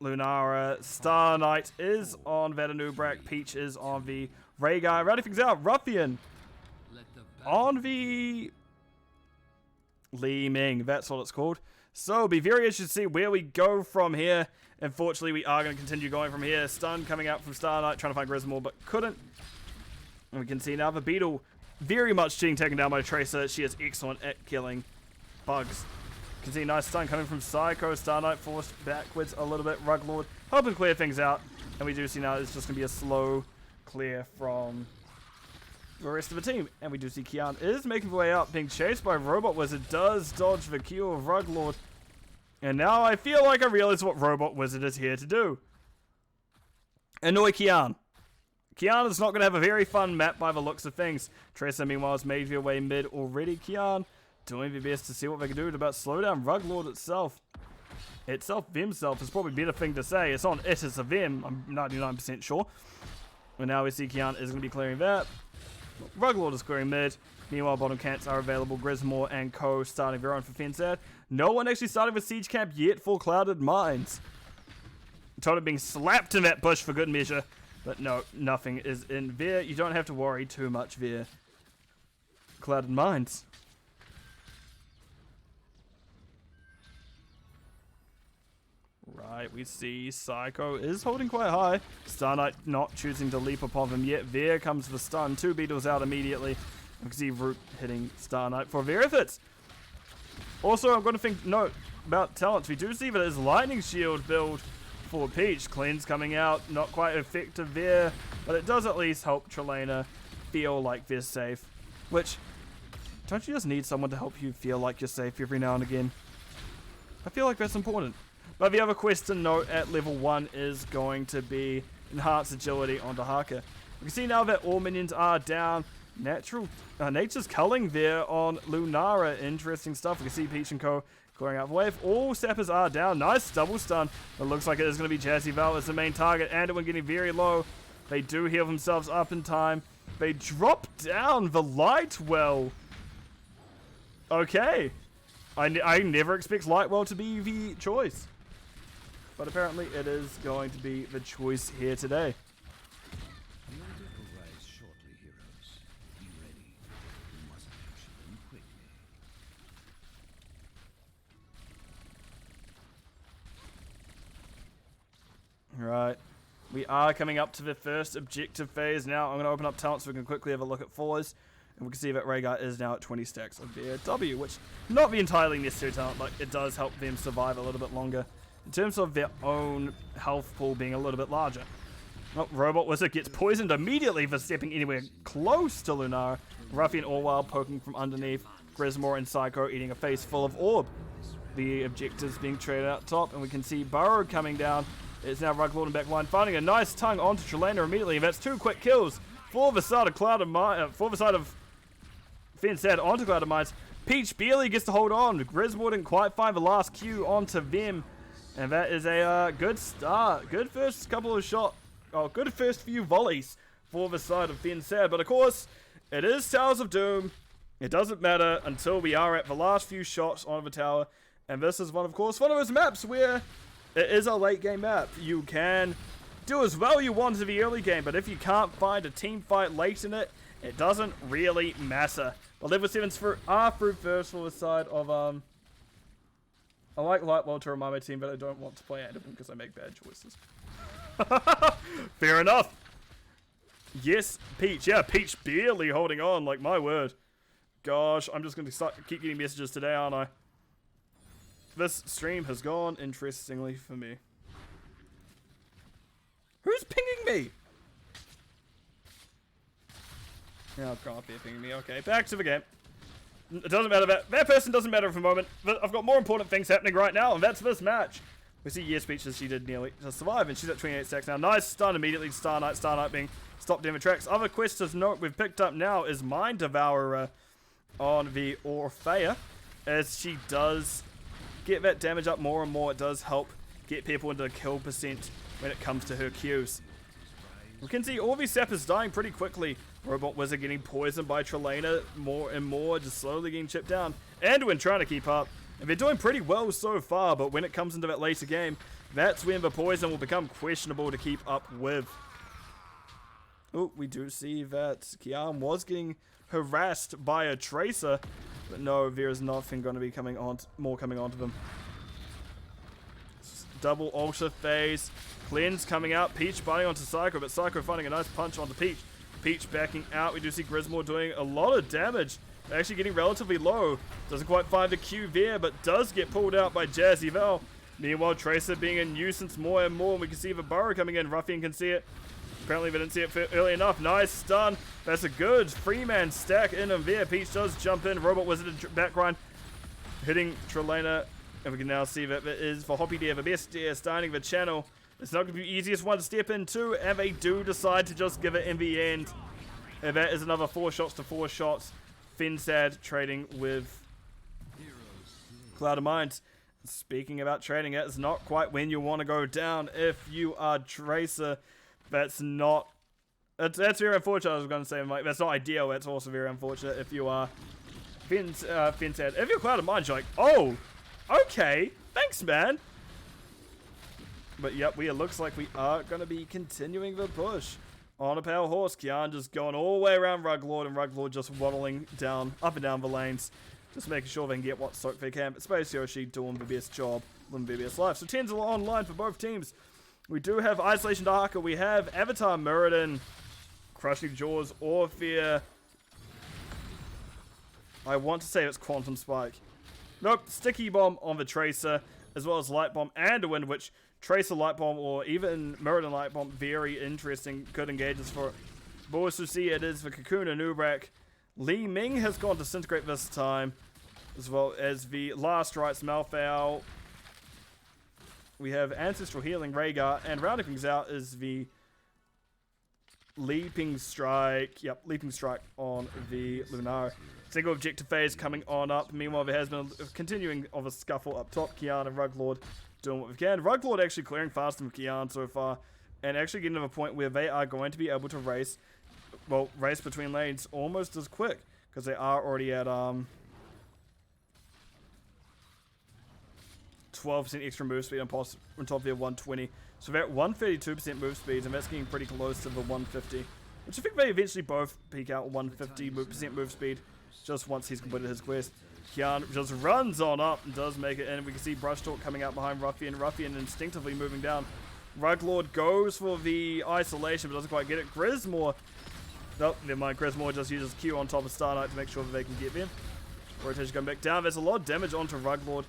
Lunara. Star Knight is on Vedanubrak. Peach is on the Rhaegar. Rounding things out, Ruffian on the Li Ming. That's what it's called. So, be very interested to see where we go from here. Unfortunately, we are going to continue going from here. Stun coming out from Star Knight, trying to find Grismore, but couldn't. And we can see now the Beetle very much being taken down by Tracer. She is excellent at killing bugs. You can see a nice stun coming from Psycho. Star Knight forced backwards a little bit. Ruglord helping clear things out. And we do see now it's just going to be a slow clear from the rest of the team. And we do see Kian is making the way up, being chased by Robot Wizard. Does dodge the kill of Ruglord. And now I feel like I realize what Robot Wizard is here to do. Annoy Kian. Kian is not going to have a very fun map by the looks of things. Tracer, meanwhile, has made their way mid already. Kian doing their best to see what they can do to about slow down Ruglord itself. Themself is probably a better thing to say. It's on it as a them, I'm 99% sure. And now we see Kian is going to be clearing that. Ruglord is clearing mid. Meanwhile, bottom camps are available. Grismore and Co. starting their own for fensad. No one actually started with siege camp yet for Clouded Mines. Totem being slapped in that bush for good measure. But no, nothing is in there. You don't have to worry too much there. Clouded Mines. Right, we see Psycho is holding quite high. Star Knight not choosing to leap upon him yet. There comes the stun. 2 beetles out immediately. You can see Root hitting Star Knight for their efforts. Also, I'm going to note about talents. We do see that his Lightning Shield build for Peach. Cleanse coming out. Not quite effective there. But it does at least help Trelena feel like they're safe. Which, don't you just need someone to help you feel like you're safe every now and again? I feel like that's important. But the other quest to note at level 1 is going to be Enhanced Agility onto Haka. We can see now that all minions are down. Nature's culling there on Lunara. Interesting stuff. We can see Peach and Co. clearing out the wave. All sappers are down. Nice double stun. It looks like it is going to be Jazzy Val as the main target. And when getting very low, they do heal themselves up in time. They drop down the Lightwell. Okay. I never expect Lightwell to be the choice. But apparently it is going to be the choice here today. The order arrives shortly, heroes. Be ready. We must capture them quickly. Right. We are coming up to the first objective phase now. I'm going to open up talent so we can quickly have a look at fours. And we can see that Rhaegar is now at 20 stacks of their W, which not the entirely necessary talent, but it does help them survive a little bit longer. In terms of their own health pool being a little bit larger. Oh, Robot Wizard gets poisoned immediately for stepping anywhere close to Lunara. Ruffian all while poking from underneath. Grismore and Psycho eating a face full of orb. The objectives being traded out top, and we can see Burrow coming down. It's now Ruglord in back line, finding a nice tongue onto Trelena immediately. That's 2 quick kills for the side of fensad onto Clouded Mines. Peach barely gets to hold on. Grismore didn't quite find the last Q onto them. And that is a good start. Good first couple of shots. Oh, good first few volleys for the side of fensad. But of course, it is Towers of Doom. It doesn't matter until we are at the last few shots on the tower. And this is of course, one of those maps where it is a late game map. You can do as well you want in the early game, but if you can't find a team fight late in it, it doesn't really matter. But level 7s are through first for the side of I like Lightwell to remind my team, but I don't want to play Anderson because I make bad choices. Fair enough. Yes, Peach. Yeah, Peach barely holding on, like my word. Gosh, I'm just going to keep getting messages today, aren't I? This stream has gone interestingly for me. Who's pinging me? Oh, God, they're pinging me. Okay, back to the game. It doesn't matter. That person doesn't matter for the moment. I've got more important things happening right now, and that's this match. We see Yes Peach as she did nearly just survive, and she's at 28 stacks now. Nice stun immediately. Star Knight being stopped in the tracks. Other quests to note we've picked up now is Mind Devourer on the Orphea, as she does get that damage up more and more. It does help get people into kill percent when it comes to her Qs. We can see all these sappers dying pretty quickly. Robot Wizard getting poisoned by Trelena more and more, just slowly getting chipped down. Anduin trying to keep up. And they're doing pretty well so far, but when it comes into that later game, that's when the poison will become questionable to keep up with. Oh, we do see that Kian was getting harassed by a Tracer, but no, there is nothing going to be coming onto them. Double Ultra Phase. Cleanse coming out. Peach biting onto Psycho, but Psycho finding a nice punch onto Peach. Peach backing out. We do see Grismore doing a lot of damage. Actually getting relatively low. Doesn't quite find the Q there, but does get pulled out by Jazzy Val. Meanwhile, Tracer being a nuisance more and more. We can see the Burrow coming in. Ruffian can see it. Apparently they didn't see it early enough. Nice stun. That's a good three-man stack in him there. Peach does jump in. Robot Wizard background hitting Trelena. And we can now see that it is for Hoppy there, the best there, starting the channel. It's not going to be the easiest one to step into, and they do decide to just give it in the end. And that is another 4 shots to 4 shots. Fensad trading with Cloud of Minds. Speaking about trading, it's not quite when you want to go down. If you are Tracer, that's not... That's very unfortunate, I was going to say, Mike. That's not ideal, that's also very unfortunate if you are Fensad. If you're Cloud of Minds, you're like, oh, okay, thanks, man. But yep, it looks like we are going to be continuing the push. On a pale horse, Kian just going all the way around Ruglord, and Ruglord just waddling down, up and down the lanes. Just making sure they can get what soak they can. But Space Yoshi doing the best job, living the best life. So 10's online for both teams. We do have Isolation Darker, we have Avatar Muradin, Crushing Jaws, Orpheus. I want to say it's Quantum Spike. Nope, Sticky Bomb on the Tracer, as well as Light Bomb and a Wind, which Tracer Light Bomb or even Muradin Light Bomb, very interesting, good engages for it. But to see it is the Cocoon and Ubrak. Li Ming has gone Disintegrate this time, as well as the Last Rites Malfowl. We have Ancestral Healing Rhaegar, and rounding things out is the Leaping Strike. Yep, Leaping Strike on the Lunar. Single objective phase coming on up. Meanwhile, there has been a continuing of a scuffle up top. Kian and Ruglord doing what we can. Ruglord actually clearing faster than Kian so far, and actually getting to a point where they are going to be able to race between lanes almost as quick, because they are already at 12% extra move speed on top of their 120. So they're at 132% move speed, and that's getting pretty close to the 150, which I think they eventually both peak out 150% move speed just once he's completed his quest. Kian just runs on up and does make it in. We can see Brush Talk coming out behind Ruffian. Ruffian instinctively moving down. Ruglord goes for the isolation, but doesn't quite get it. Grismore, nope, never mind. Grismore just uses Q on top of Star Knight to make sure that they can get there. Rotation going back down. There's a lot of damage onto Ruglord.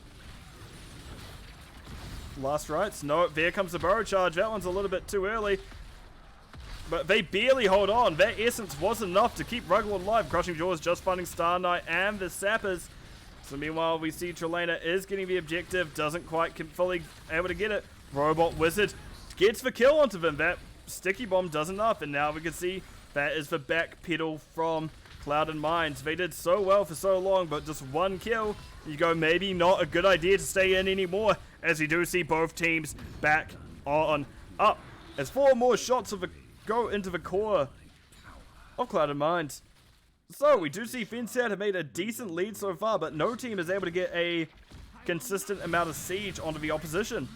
Last rites. No, there comes the Burrow Charge. That one's a little bit too early. But they barely hold on. That essence was enough to keep Ruglord alive. Crushing Jaws just finding Star Knight and the Sappers. So meanwhile, we see Trelena is getting the objective. Doesn't quite fully able to get it. Robot Wizard gets the kill onto them. That Sticky Bomb does enough. And now we can see that is the back pedal from Cloud and Minds. They did so well for so long, but just one kill. You go, maybe not a good idea to stay in anymore, as we do see both teams back on up. As 4 more shots of go into the core of Cloud and Minds. So we do see Fensad have made a decent lead so far, but no team is able to get a consistent amount of siege onto the opposition.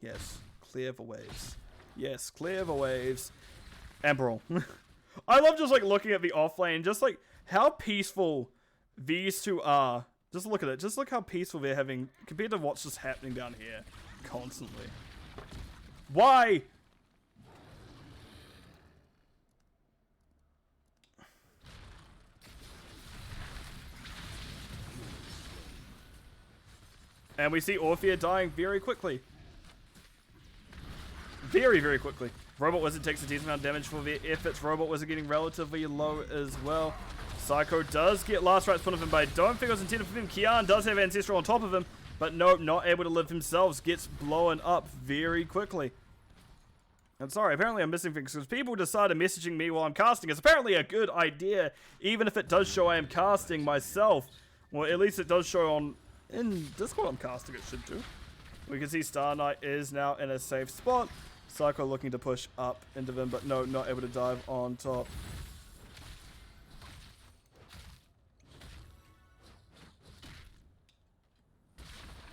Yes, clear the waves. Yes, clear the waves. And brawl. I love just like looking at the offlane, just like how peaceful these two are. Just look at it. Just look how peaceful they're having compared to what's just happening down here constantly. Why? And we see Orpheus dying very quickly. Very, very quickly. Robot Wizard takes a decent amount of damage for their efforts. Robot Wizard getting relatively low as well. Psycho does get last rites put on him, but I don't think it was intended for him. Kian does have Ancestral on top of him, but nope, not able to live himself. Gets blown up very quickly. And sorry, apparently I'm missing things because people decided messaging me while I'm casting is apparently a good idea, even if it does show I am casting myself. Well, at least it does show on in Discord I'm casting, it should do. We can see Star Knight is now in a safe spot. Psycho looking to push up into them, but no, not able to dive on top.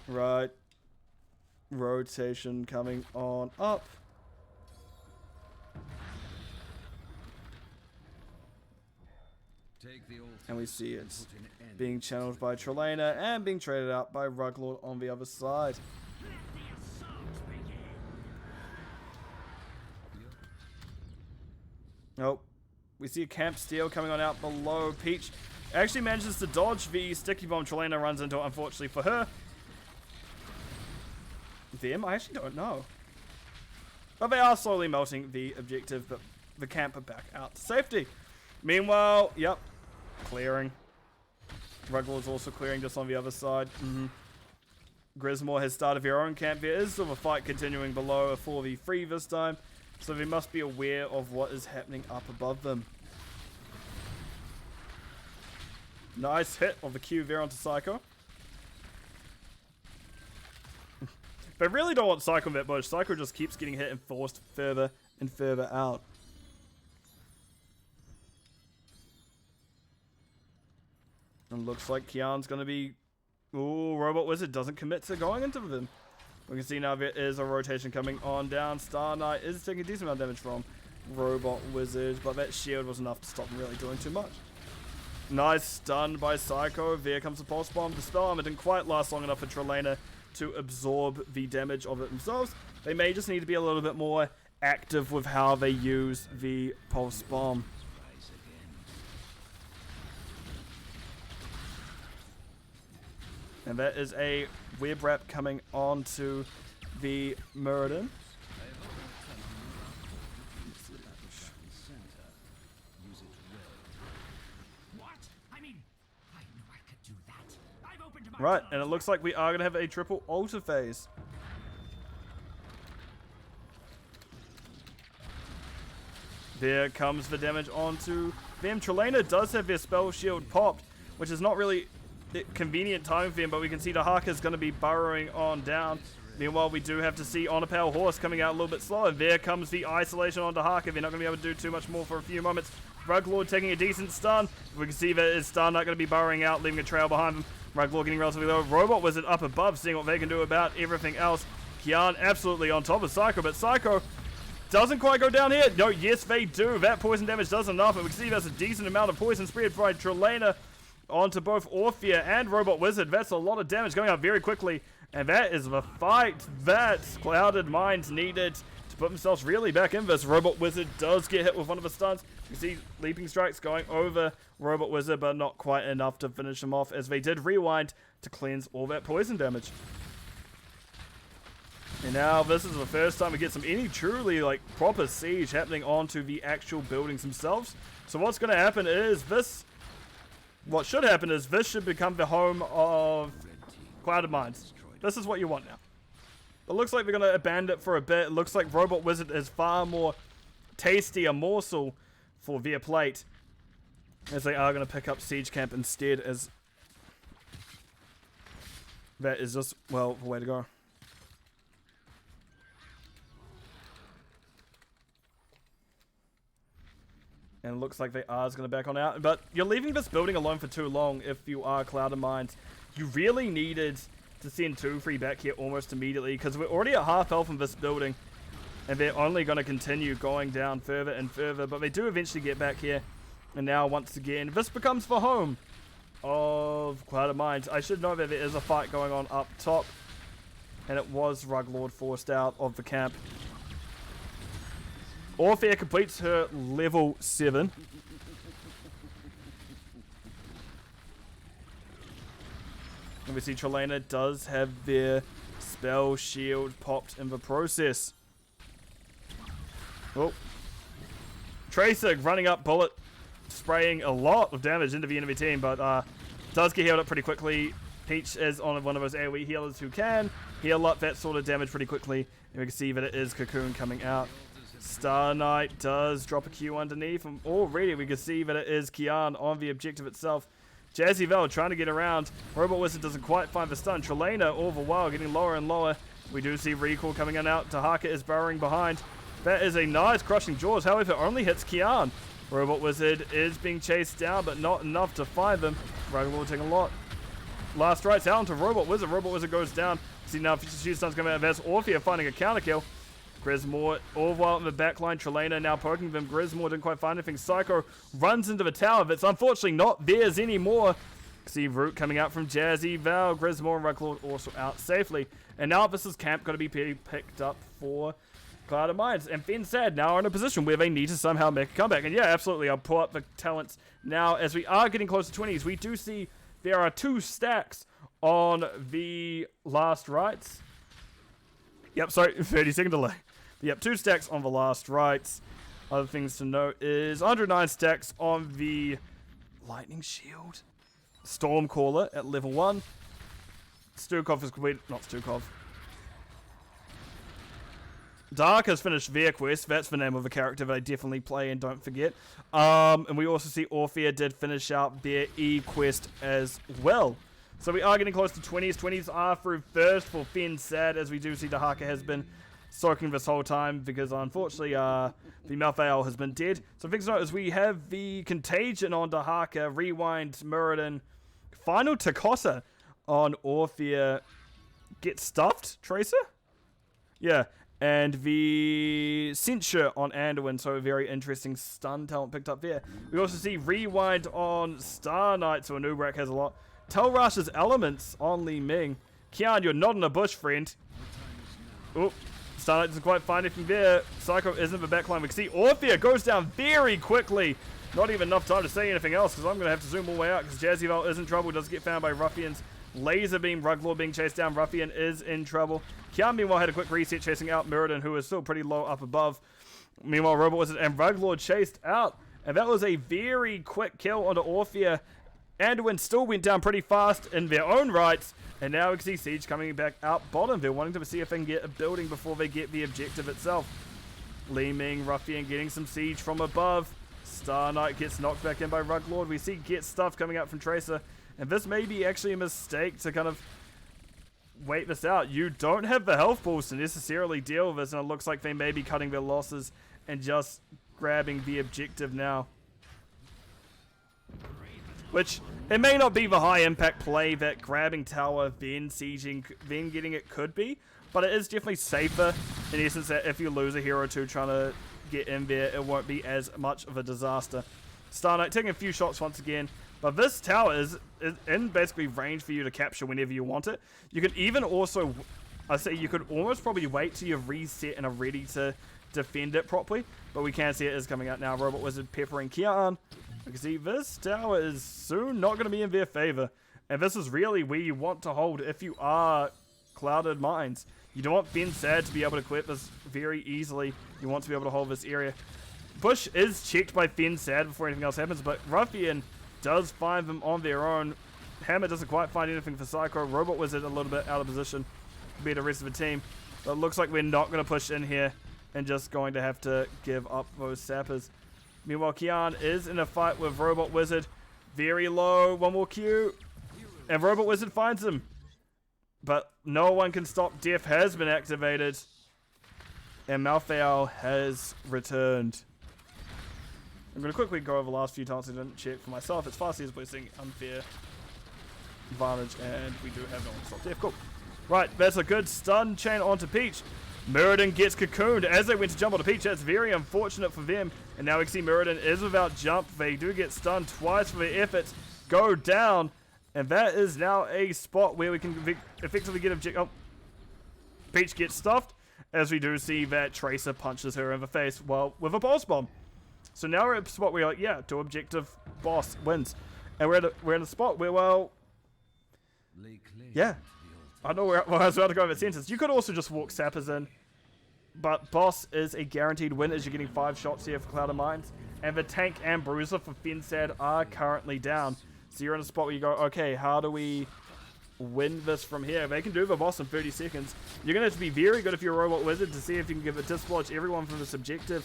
Right. Rotation coming on up. And we see it being channeled by Trelena and being traded out by Ruglord on the other side. Nope. We see a Camp Steel coming on out below. Peach actually manages to dodge the sticky bomb Trelena runs into it, unfortunately for her. Them? I actually don't know. But they are slowly melting the objective, but the camp are back out to safety. Meanwhile, yep, clearing. Ruglord's also clearing just on the other side. Grismore has started their own camp. There is still a fight continuing below, a 4v3 this time. So they must be aware of what is happening up above them. Nice hit of the Q there onto Psycho. They really don't want Psycho that much. Psycho just keeps getting hit and forced further and further out. And looks like Kian's going to be... Ooh, Robot Wizard doesn't commit to going into them. We can see now there is a rotation coming on down. Star Knight is taking a decent amount of damage from Robot Wizard, but that shield was enough to stop him really doing too much. Nice stun by Psycho. There comes the Pulse Bomb. The spell armor didn't quite last long enough for Trelena to absorb the damage of it themselves. They may just need to be a little bit more active with how they use the Pulse Bomb. And that is a web wrap coming on to the Muradin. Right, and it looks like we are going to have a triple altar phase. There comes the damage onto them. Trelena does have their spell shield popped, which is not really convenient time for him, but we can see the Haka is going to be burrowing on down. Meanwhile, we do have to see On a Pale Horse coming out a little bit slower. There comes the isolation onto Haka. They're not going to be able to do too much more for a few moments. Ruglord taking a decent stun. We can see that is Star Knight going to be burrowing out, leaving a trail behind them. Ruglord getting relatively low. Robot Wizard up above, seeing what they can do about everything else. Kian absolutely on top of Psycho, but Psycho doesn't quite go down here. No, yes, they do. That poison damage does enough, and we can see there's a decent amount of poison spread by Trelena onto both Orphea and Robot Wizard. That's a lot of damage going out very quickly, and that is the fight that Clouded Minds needed to put themselves really back in this. Robot Wizard does get hit with one of the stuns. You see Leaping Strikes going over Robot Wizard, but not quite enough to finish him off, as they did rewind to cleanse all that poison damage. And now this is the first time we get any truly proper siege happening onto the actual buildings themselves. So what's going to happen is this should become the home of Clouded Minds. This is what you want now. It looks like they're going to abandon it for a bit. It looks like Robot Wizard is far more tastier morsel for their plate, as they are going to pick up Siege Camp instead, as that is just, well, the way to go. And it looks like they are going to back on out. But you're leaving this building alone for too long if you are Clouded Minds. You really needed to send 2-3 back here almost immediately, because we're already at half health in this building. And they're only going to continue going down further and further. But they do eventually get back here. And now, once again, this becomes the home of Clouded Minds. I should know that there is a fight going on up top. And it was Ruglord forced out of the camp. Orphea completes her level 7. And we see Trelena does have their spell shield popped in the process. Oh. Tracer running up, bullet spraying a lot of damage into the enemy team, but does get healed up pretty quickly. Peach is on one of those AoE healers who can heal up that sort of damage pretty quickly. And we can see that it is Cocoon coming out. Star Knight does drop a Q underneath, and already we can see that it is Kian on the objective itself. Jazzy Vel trying to get around. Robot Wizard doesn't quite find the stun. Trelena all the while getting lower and lower. We do see Recall coming in out. Tahaka is burrowing behind. That is a nice crushing jaws, however, it only hits Kian. Robot Wizard is being chased down, but not enough to find them. Dragon Ball taking a lot. Last rights out into Robot Wizard. Robot Wizard goes down. See now, Future Stun's coming out of S. Orphea finding a counter kill. Grismore all the while in the backline. Trelena now poking them. Grismore didn't quite find anything. Psycho runs into the tower, but it's unfortunately not theirs anymore. See Root coming out from Jazzy Val. Grismore and Ruglord also out safely. And now this is camp going to be picked up for Cloud of Minds. And fensad now are in a position where they need to somehow make a comeback. And yeah, absolutely, I'll pull up the talents now. As we are getting close to 20s, we do see there are 2 stacks on the last rights. Yep, sorry, 30-second delay. Yep, 2 stacks on the last rights. Other things to note is 109 stacks on the Lightning Shield. Stormcaller at level 1. Stukov is complete. Not Stukov. Dark has finished their quest. That's the name of a character that I definitely play and don't forget. And we also see Orphea did finish out their E quest as well. So we are getting close to 20s. 20s are through first for fensad, as we do see Dahaka has been soaking this whole time because unfortunately the Malthael has been dead. So things to note is we have the Contagion on Dahaka, Rewind, Muradin, final Takosa on Orphea. Get stuffed, Tracer? Yeah. And the Censure on Anduin, so a very interesting stun talent picked up there. We also see Rewind on Star Knight, so Anubrak has a lot. Telrash's Elements on Li Ming. Kian, you're not in a bush, friend. Oop. Star Knight doesn't quite find anything there. Psycho isn't the backline. We can see Orphea goes down very quickly. Not even enough time to say anything else, because I'm going to have to zoom all the way out, because Jazzy Val is in trouble. Does get found by Ruffians. Laser Beam, Ruglord being chased down. Ruffian is in trouble. Kian, meanwhile, had a quick reset chasing out Muradin, who is still pretty low up above. Meanwhile, Robot Wizard and Ruglord chased out. And that was a very quick kill onto Orphea. Anduin still went down pretty fast in their own rights. And now we can see Siege coming back out bottom. They're wanting to see if they can get a building before they get the objective itself. Li Ming, Ruffian getting some Siege from above. Star Knight gets knocked back in by Ruglord. We see Get Stuff coming out from Tracer. And this may be actually a mistake to kind of wait this out. You don't have the health pools to necessarily deal with this, and it looks like they may be cutting their losses and just grabbing the objective now. Which, it may not be the high impact play that grabbing tower, then sieging, then getting it could be, but it is definitely safer in essence that if you lose a hero or two trying to get in there, it won't be as much of a disaster. Star Knight taking a few shots once again. But this tower is in basically range for you to capture whenever you want it. You can even also, I say you could almost probably wait till you've reset and are ready to defend it properly. But we can see it is coming out now. Robot Wizard peppering Kian. You can see this tower is soon not going to be in their favor. And this is really where you want to hold if you are Clouded Minds. You don't want fensad to be able to quit this very easily. You want to be able to hold this area. Push is checked by fensad before anything else happens, but Ruffian does find them on their own. Hammer doesn't quite find anything for Psycho. Robot Wizard a little bit out of position to be the rest of the team. But it looks like we're not going to push in here and just going to have to give up those sappers. Meanwhile, Kian is in a fight with Robot Wizard. Very low. One more Q. And Robot Wizard finds him. But no one can stop. Death has been activated. And Malthael has returned. I'm going to quickly go over the last few times I didn't check for myself. It's Farsi is blessing, unfair advantage, and we do have no one stop death. Cool. Right, that's a good stun chain onto Peach. Muradin gets cocooned as they went to jump onto Peach. That's very unfortunate for them. And now we can see Muradin is without jump. They do get stunned twice for their efforts. Go down. And that is now a spot where we can effectively get object. Oh, Peach gets stuffed. As we do see that Tracer punches her in the face, well, with a boss bomb. So now we're at a spot where, like, yeah, to objective boss wins. And we're in a spot where, well, yeah. I know where I was about to go with that sentence. You could also just walk sappers in. But boss is a guaranteed win as you're getting 5 shots here for Cloud of Minds. And the tank and bruiser for fensad are currently down. So you're in a spot where you go, okay, how do we win this from here. They can do the boss in 30 seconds. You're going to have to be very good if you're a robot wizard to see if you can give a dislodge everyone from this objective.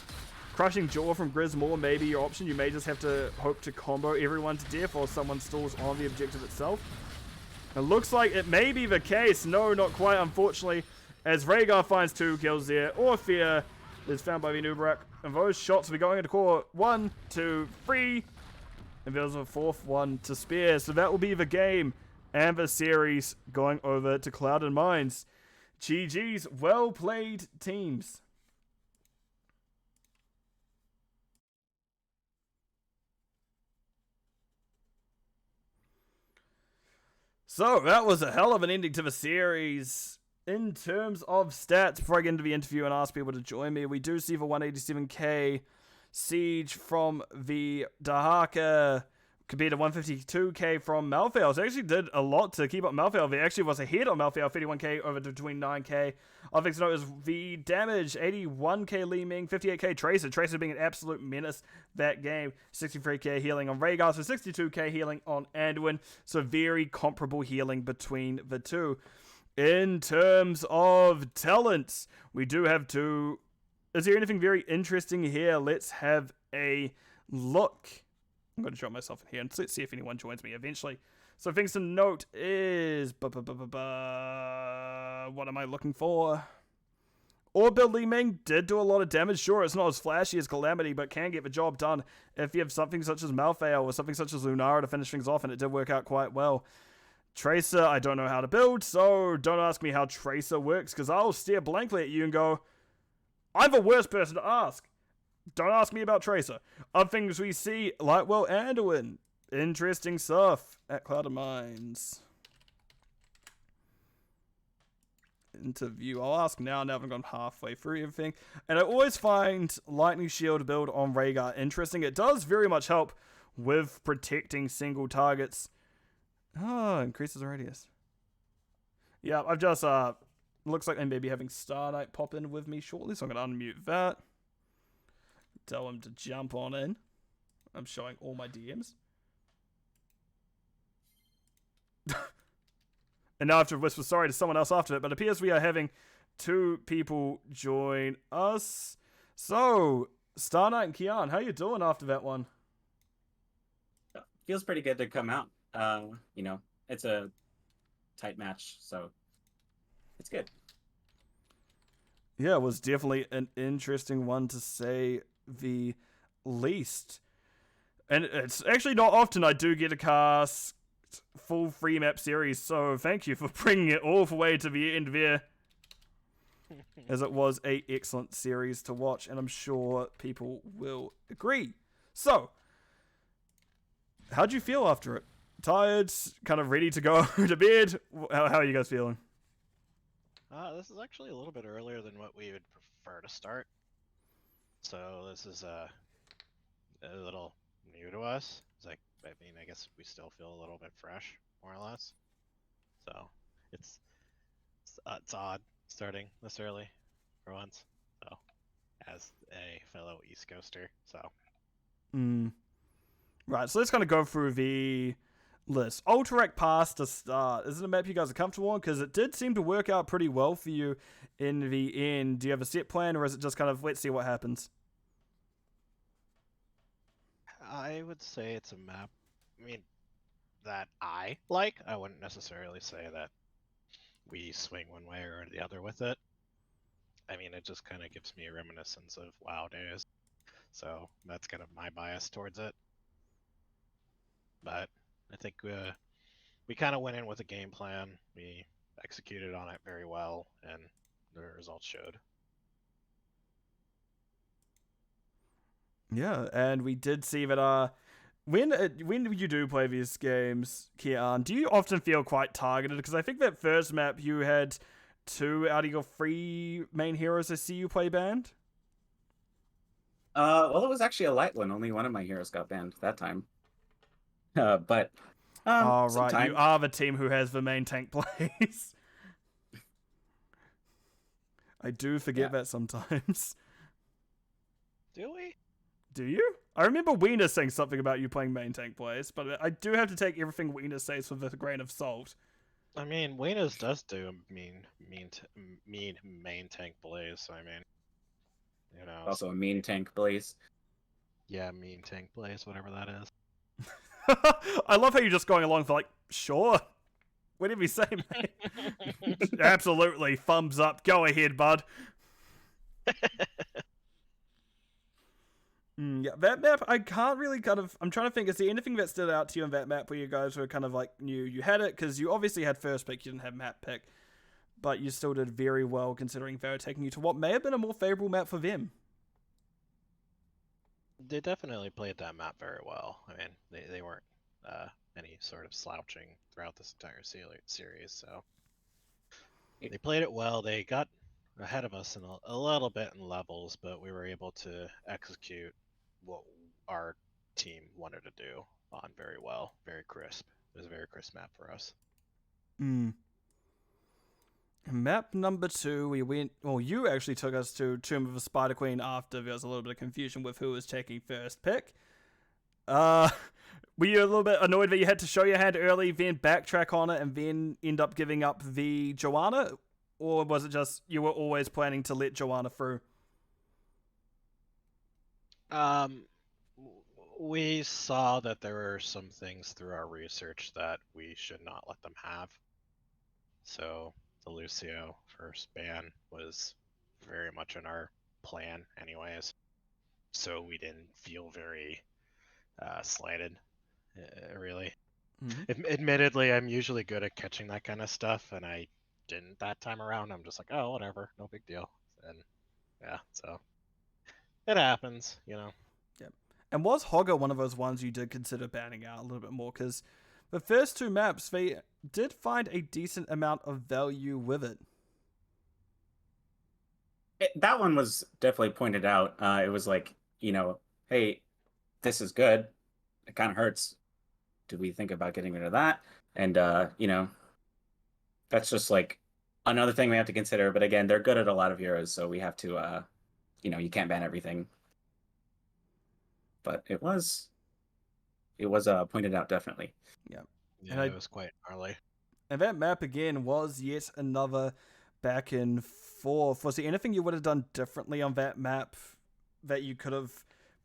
Crushing Jaw from Grismore may be your option. You may just have to hope to combo everyone to death or someone stalls on the objective itself. It looks like it may be the case. No, not quite, unfortunately, as Rhaegar finds 2 kills there. Orphea is found by the Nubarak. And those shots will be going into core 1, 2, 3. And there's a 4th one to spare. So that will be the game and the series going over to Cloud & Mines. GG's, well played teams. So, that was a hell of an ending to the series. In terms of stats, before I get into the interview and ask people to join me, we do see the 187k siege from the Dahaka compared to 152k from Malthael. So, they actually did a lot to keep up Malthael. There actually was a hit on Malthael, 31k over between 9k. Other things to note is the damage, 81k Li Ming, 58k Tracer. Tracer being an absolute menace that game. 63k healing on Rhaegar, so 62k healing on Anduin. So very comparable healing between the two. In terms of talents, we do have 2. Is there anything very interesting here? Let's have a look. I'm going to show myself in here and let's see if anyone joins me eventually. So things to note is... what am I looking for? Orbital Li Ming did do a lot of damage. Sure, it's not as flashy as Calamity, but can get the job done if you have something such as Malthael or something such as Lunara to finish things off, and it did work out quite well. Tracer, I don't know how to build, so don't ask me how Tracer works, because I'll stare blankly at you and go, I'm the worst person to ask. Don't ask me about Tracer. Other things we see, Lightwell Anduin. Interesting stuff at Cloud & Mines. Interview. I'll ask now that I've gone halfway through everything. And I always find Lightning Shield build on Rhaegar interesting. It does very much help with protecting single targets. Oh, increases the radius. Yeah, I've just, looks like I may be having Star Knight pop in with me shortly, so I'm going to unmute that. Tell him to jump on in. I'm showing all my DMs. And now I have to whisper sorry to someone else after it, but it appears we are having 2 people join us. So, Star Knight and Kian, how you doing after that one? Feels pretty good to come out. You know, it's a tight match, so it's good. Yeah, it was definitely an interesting one to say the least. And it's actually not often I do get a cast full free map series, so thank you for bringing it all the way to the end there. As it was a excellent series to watch, and I'm sure people will agree. So, how'd you feel after it? Tired? Kind of ready to go to bed? How are you guys feeling? This is actually a little bit earlier than what we would prefer to start. So this is a little new to us. It's like, I mean, I guess we still feel a little bit fresh, more or less. So it's odd starting this early for once. So as a fellow East Coaster, so. Right, so let's kind of go through the list. Alterac Pass to start. Is it a map you guys are comfortable on? Because it did seem to work out pretty well for you in the end. Do you have a set plan, or is it just kind of, let's see what happens? I would say it's a map, I mean, that I like. I wouldn't necessarily say that we swing one way or the other with it. I mean, it just kind of gives me a reminiscence of WoW days. So that's kind of my bias towards it. But I think we kind of went in with a game plan. We executed on it very well, and the results showed. Yeah, and we did see that when you do play these games, Kian, do you often feel quite targeted? Because I think that first map you had 2 out of your 3 main heroes I see you play banned. Well, it was actually a light one. Only one of my heroes got banned that time. But oh, right, sometime... you are the team who has the main tank plays. I do forget that sometimes. Do we? Do you? I remember Wiener saying something about you playing main tank plays, but I do have to take everything Wiener says with a grain of salt. I mean, Wayne's does do a mean main tank blaze. So I mean, you know, Also a mean tank blaze. yeah, mean tank blaze, whatever that is. I love how you're just going along for like, sure. Whatever you say, mate. Absolutely. Thumbs up. Go ahead, bud. Yeah, that map, I can't really I'm trying to think, is there anything that stood out to you in that map where you guys were kind of like, knew you had it? Because you obviously had first pick, you didn't have map pick, but you still did very well considering they were taking you to what may have been a more favorable map for them. They definitely played that map very well. I mean, they weren't any sort of slouching throughout this entire series, so they played it well. They got ahead of us in a little bit in levels, but we were able to execute what our team wanted to do on very well, very crisp. It was a very crisp map for us. Map number 2, we went, well, you actually took us to Tomb of the Spider Queen after there was a little bit of confusion with who was taking first pick. Were you a little bit annoyed that you had to show your hand early, then backtrack on it, and then end up giving up the Joanna? Or was it just you were always planning to let Joanna through? We saw that there were some things through our research that we should not let them have. So the Lucio first ban was very much in our plan, anyways. So we didn't feel very slighted, really. Admittedly, I'm usually good at catching that kind of stuff, and I didn't that time around. I'm just like, oh, whatever, no big deal. And yeah, so it happens, you know. Yeah. And was Hogger one of those ones you did consider banning out a little bit more? Because the first 2 maps, they did find a decent amount of value with it. That one was definitely pointed out. It was like, hey, this is good. It kind of hurts. Do we think about getting rid of that? And that's just like another thing we have to consider. But again, they're good at a lot of heroes, so we have to, you can't ban everything. But it was pointed out definitely. Yeah. Yeah, it was quite gnarly. And that map again was yet another back and forth. Was there anything you would have done differently on that map that you could have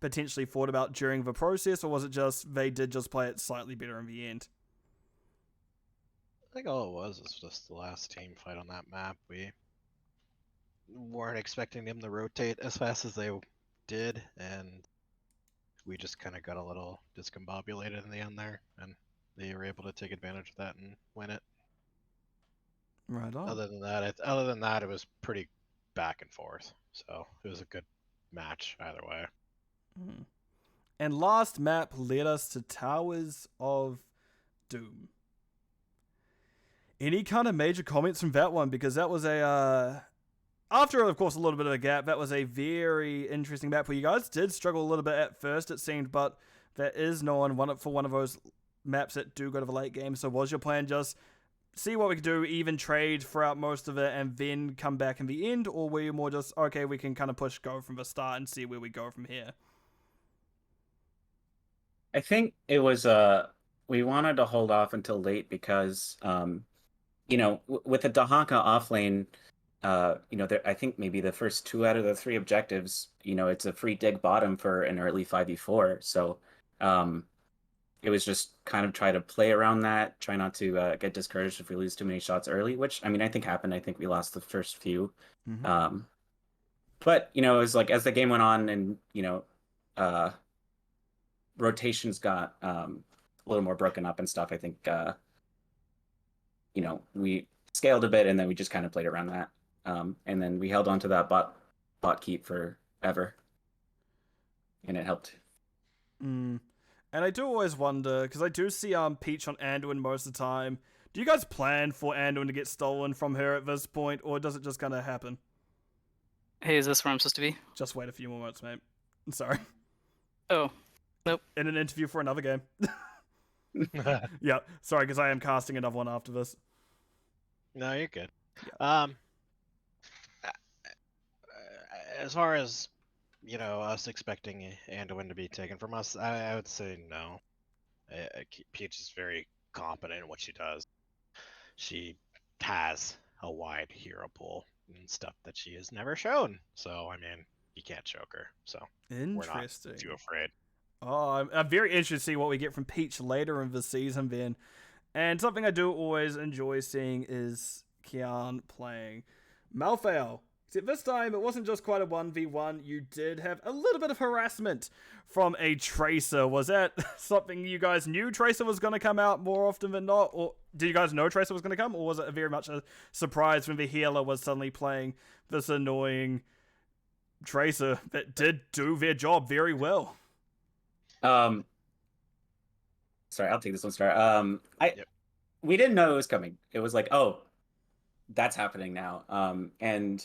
potentially thought about during the process, or was it just they did just play it slightly better in the end? I think all it was just the last team fight on that map. We weren't expecting them to rotate as fast as they did, and we just kind of got a little discombobulated in the end there, and they were able to take advantage of that and win it. Right on. Other than that, it was pretty back and forth. So it was a good match either way. And last map led us to Towers of Doom. Any kind of major comments from that one? Because that was after, of course, a little bit of a gap, that was a very interesting map where you guys did struggle a little bit at first, it seemed, but there is no one for one of those maps that do go to the late game. So was your plan just see what we could do, even trade throughout most of it, and then come back in the end? Or were you more just, okay, we can kind of push go from the start and see where we go from here? I think it was we wanted to hold off until late because with the Dahaka off lane, I think maybe the first 2 out of the 3 objectives, it's a free dig bottom for an early 5v4. So it was just kind of try to play around that, try not to get discouraged if we lose too many shots early, which, I mean, I think happened. I think we lost the first few. But, it was like as the game went on and, rotations got a little more broken up and stuff, I think, we scaled a bit and then we just kind of played around that. And then we held on to that bot keep forever. And it helped. And I do always wonder, because I do see Peach on Anduin most of the time. Do you guys plan for Anduin to get stolen from her at this point, or does it just kind of happen? Hey, is this where I'm supposed to be? Just wait a few more moments, mate. I'm sorry. Oh, nope. In an interview for another game. Yeah, sorry, because I am casting another one after this. No, you're good. Yeah. As far as us expecting Anduin to be taken from us, I would say no. Peach is very competent in what she does. she has a wide hero pool and stuff that she has never shown. So I mean, you can't choke her. So we're not Interesting. too afraid. Oh, I'm very interested to see what we get from Peach later in the season then. And something I do always enjoy seeing is Kian playing Malthael. Except this time, it wasn't just quite a 1v1. You did have a little bit of harassment from a Tracer. Was that something you guys knew Tracer was going to come out more often than not? Or did you guys know Tracer was going to come? Or was it very much a surprise when the healer was suddenly playing this annoying Tracer that did do their job very well? Sorry, I'll take this one, Star. Yep. We didn't know it was coming. It was like, oh, that's happening now. And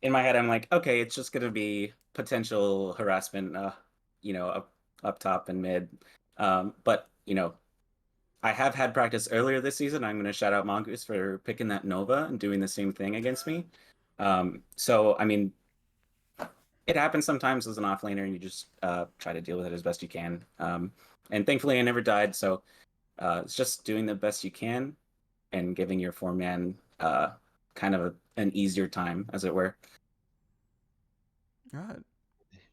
in my head, I'm like, okay, it's just gonna be potential harassment, up top and mid. But I have had practice earlier this season. I'm gonna shout out Mongoose for picking that Nova and doing the same thing against me. So I mean, it happens sometimes as an offlaner, and you just try to deal with it as best you can. And thankfully, I never died. So it's just doing the best you can and giving your 4-man kind of an easier time, as it were. Right.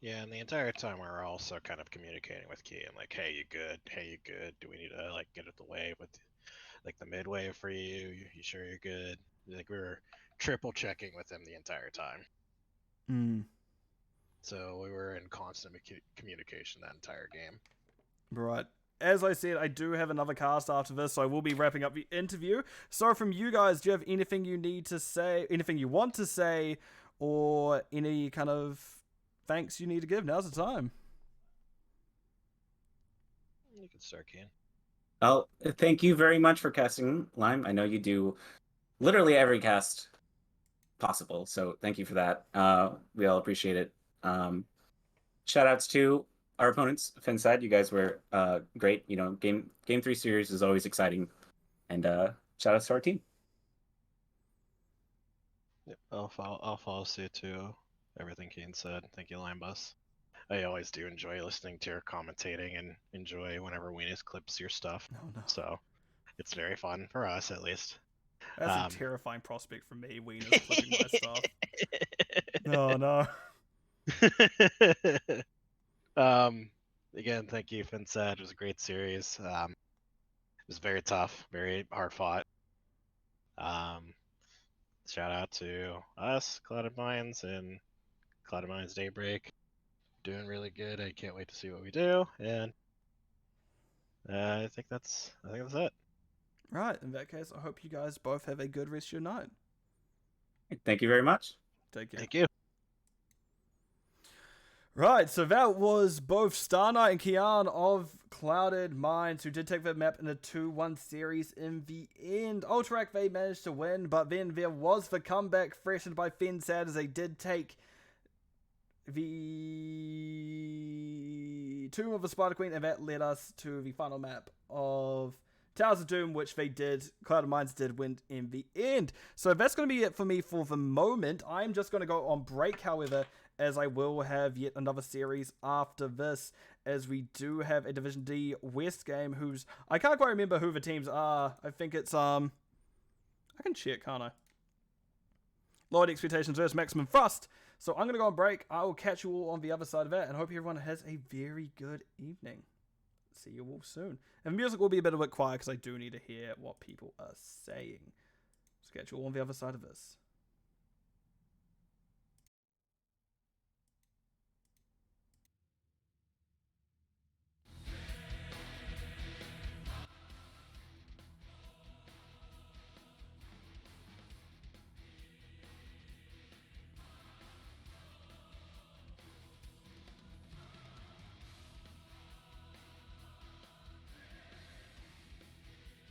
Yeah, and the entire time we were also kind of communicating with Key and like, hey, you good? Hey, you good? Do we need to like get at the wave with like the mid wave for you? You sure you're good? Like we were triple checking with him the entire time. Mm. So we were in constant communication that entire game. Right. As I said, I do have another cast after this, so I will be wrapping up the interview. So from you guys, do you have anything you need to say, anything you want to say, or any kind of thanks you need to give? Now's the time. You can start, Keen. Well, thank you very much for casting Lime. I know you do literally every cast possible, so thank you for that. We all appreciate it. Shout outs to our opponents, fensad. You guys were great. Game 3 series is always exciting. And shout outs to our team. Yep, I'll follow suit to everything Keen said. Thank you, Linebus. I always do enjoy listening to your commentating and enjoy whenever Weenus clips your stuff. No. So it's very fun for us, at least. That's a terrifying prospect for me, Weenus clipping my stuff. No. Again, thank you, Fensad. It was a great series. It was very tough, very hard fought. Shout out to us, Clouded Minds, and Clouded Minds Daybreak. Doing really good. I can't wait to see what we do, and I think that's it. Right, in that case, I hope you guys both have a good rest of your night. Thank you very much. Take care. Thank you. Right, so that was both Star Knight and Kian of Clouded Minds, who did take the map in a 2-1 series in the end. Ultrac, they managed to win, but then there was the comeback freshened by fensad as they did take the Tomb of the Spider Queen, and that led us to the final map of Towers of Doom, which Clouded Minds did win in the end. So that's going to be it for me for the moment. I'm just going to go on break, however, as I will have yet another series after this, as we do have a Division D West game I can't quite remember who the teams are. I think it's, I can check, can't I? Lowered Expectations versus Maximum Thrust. So I'm going to go on break. I will catch you all on the other side of that, and hope everyone has a very good evening. See you all soon. And the music will be a bit quiet because I do need to hear what people are saying. So catch you all on the other side of this.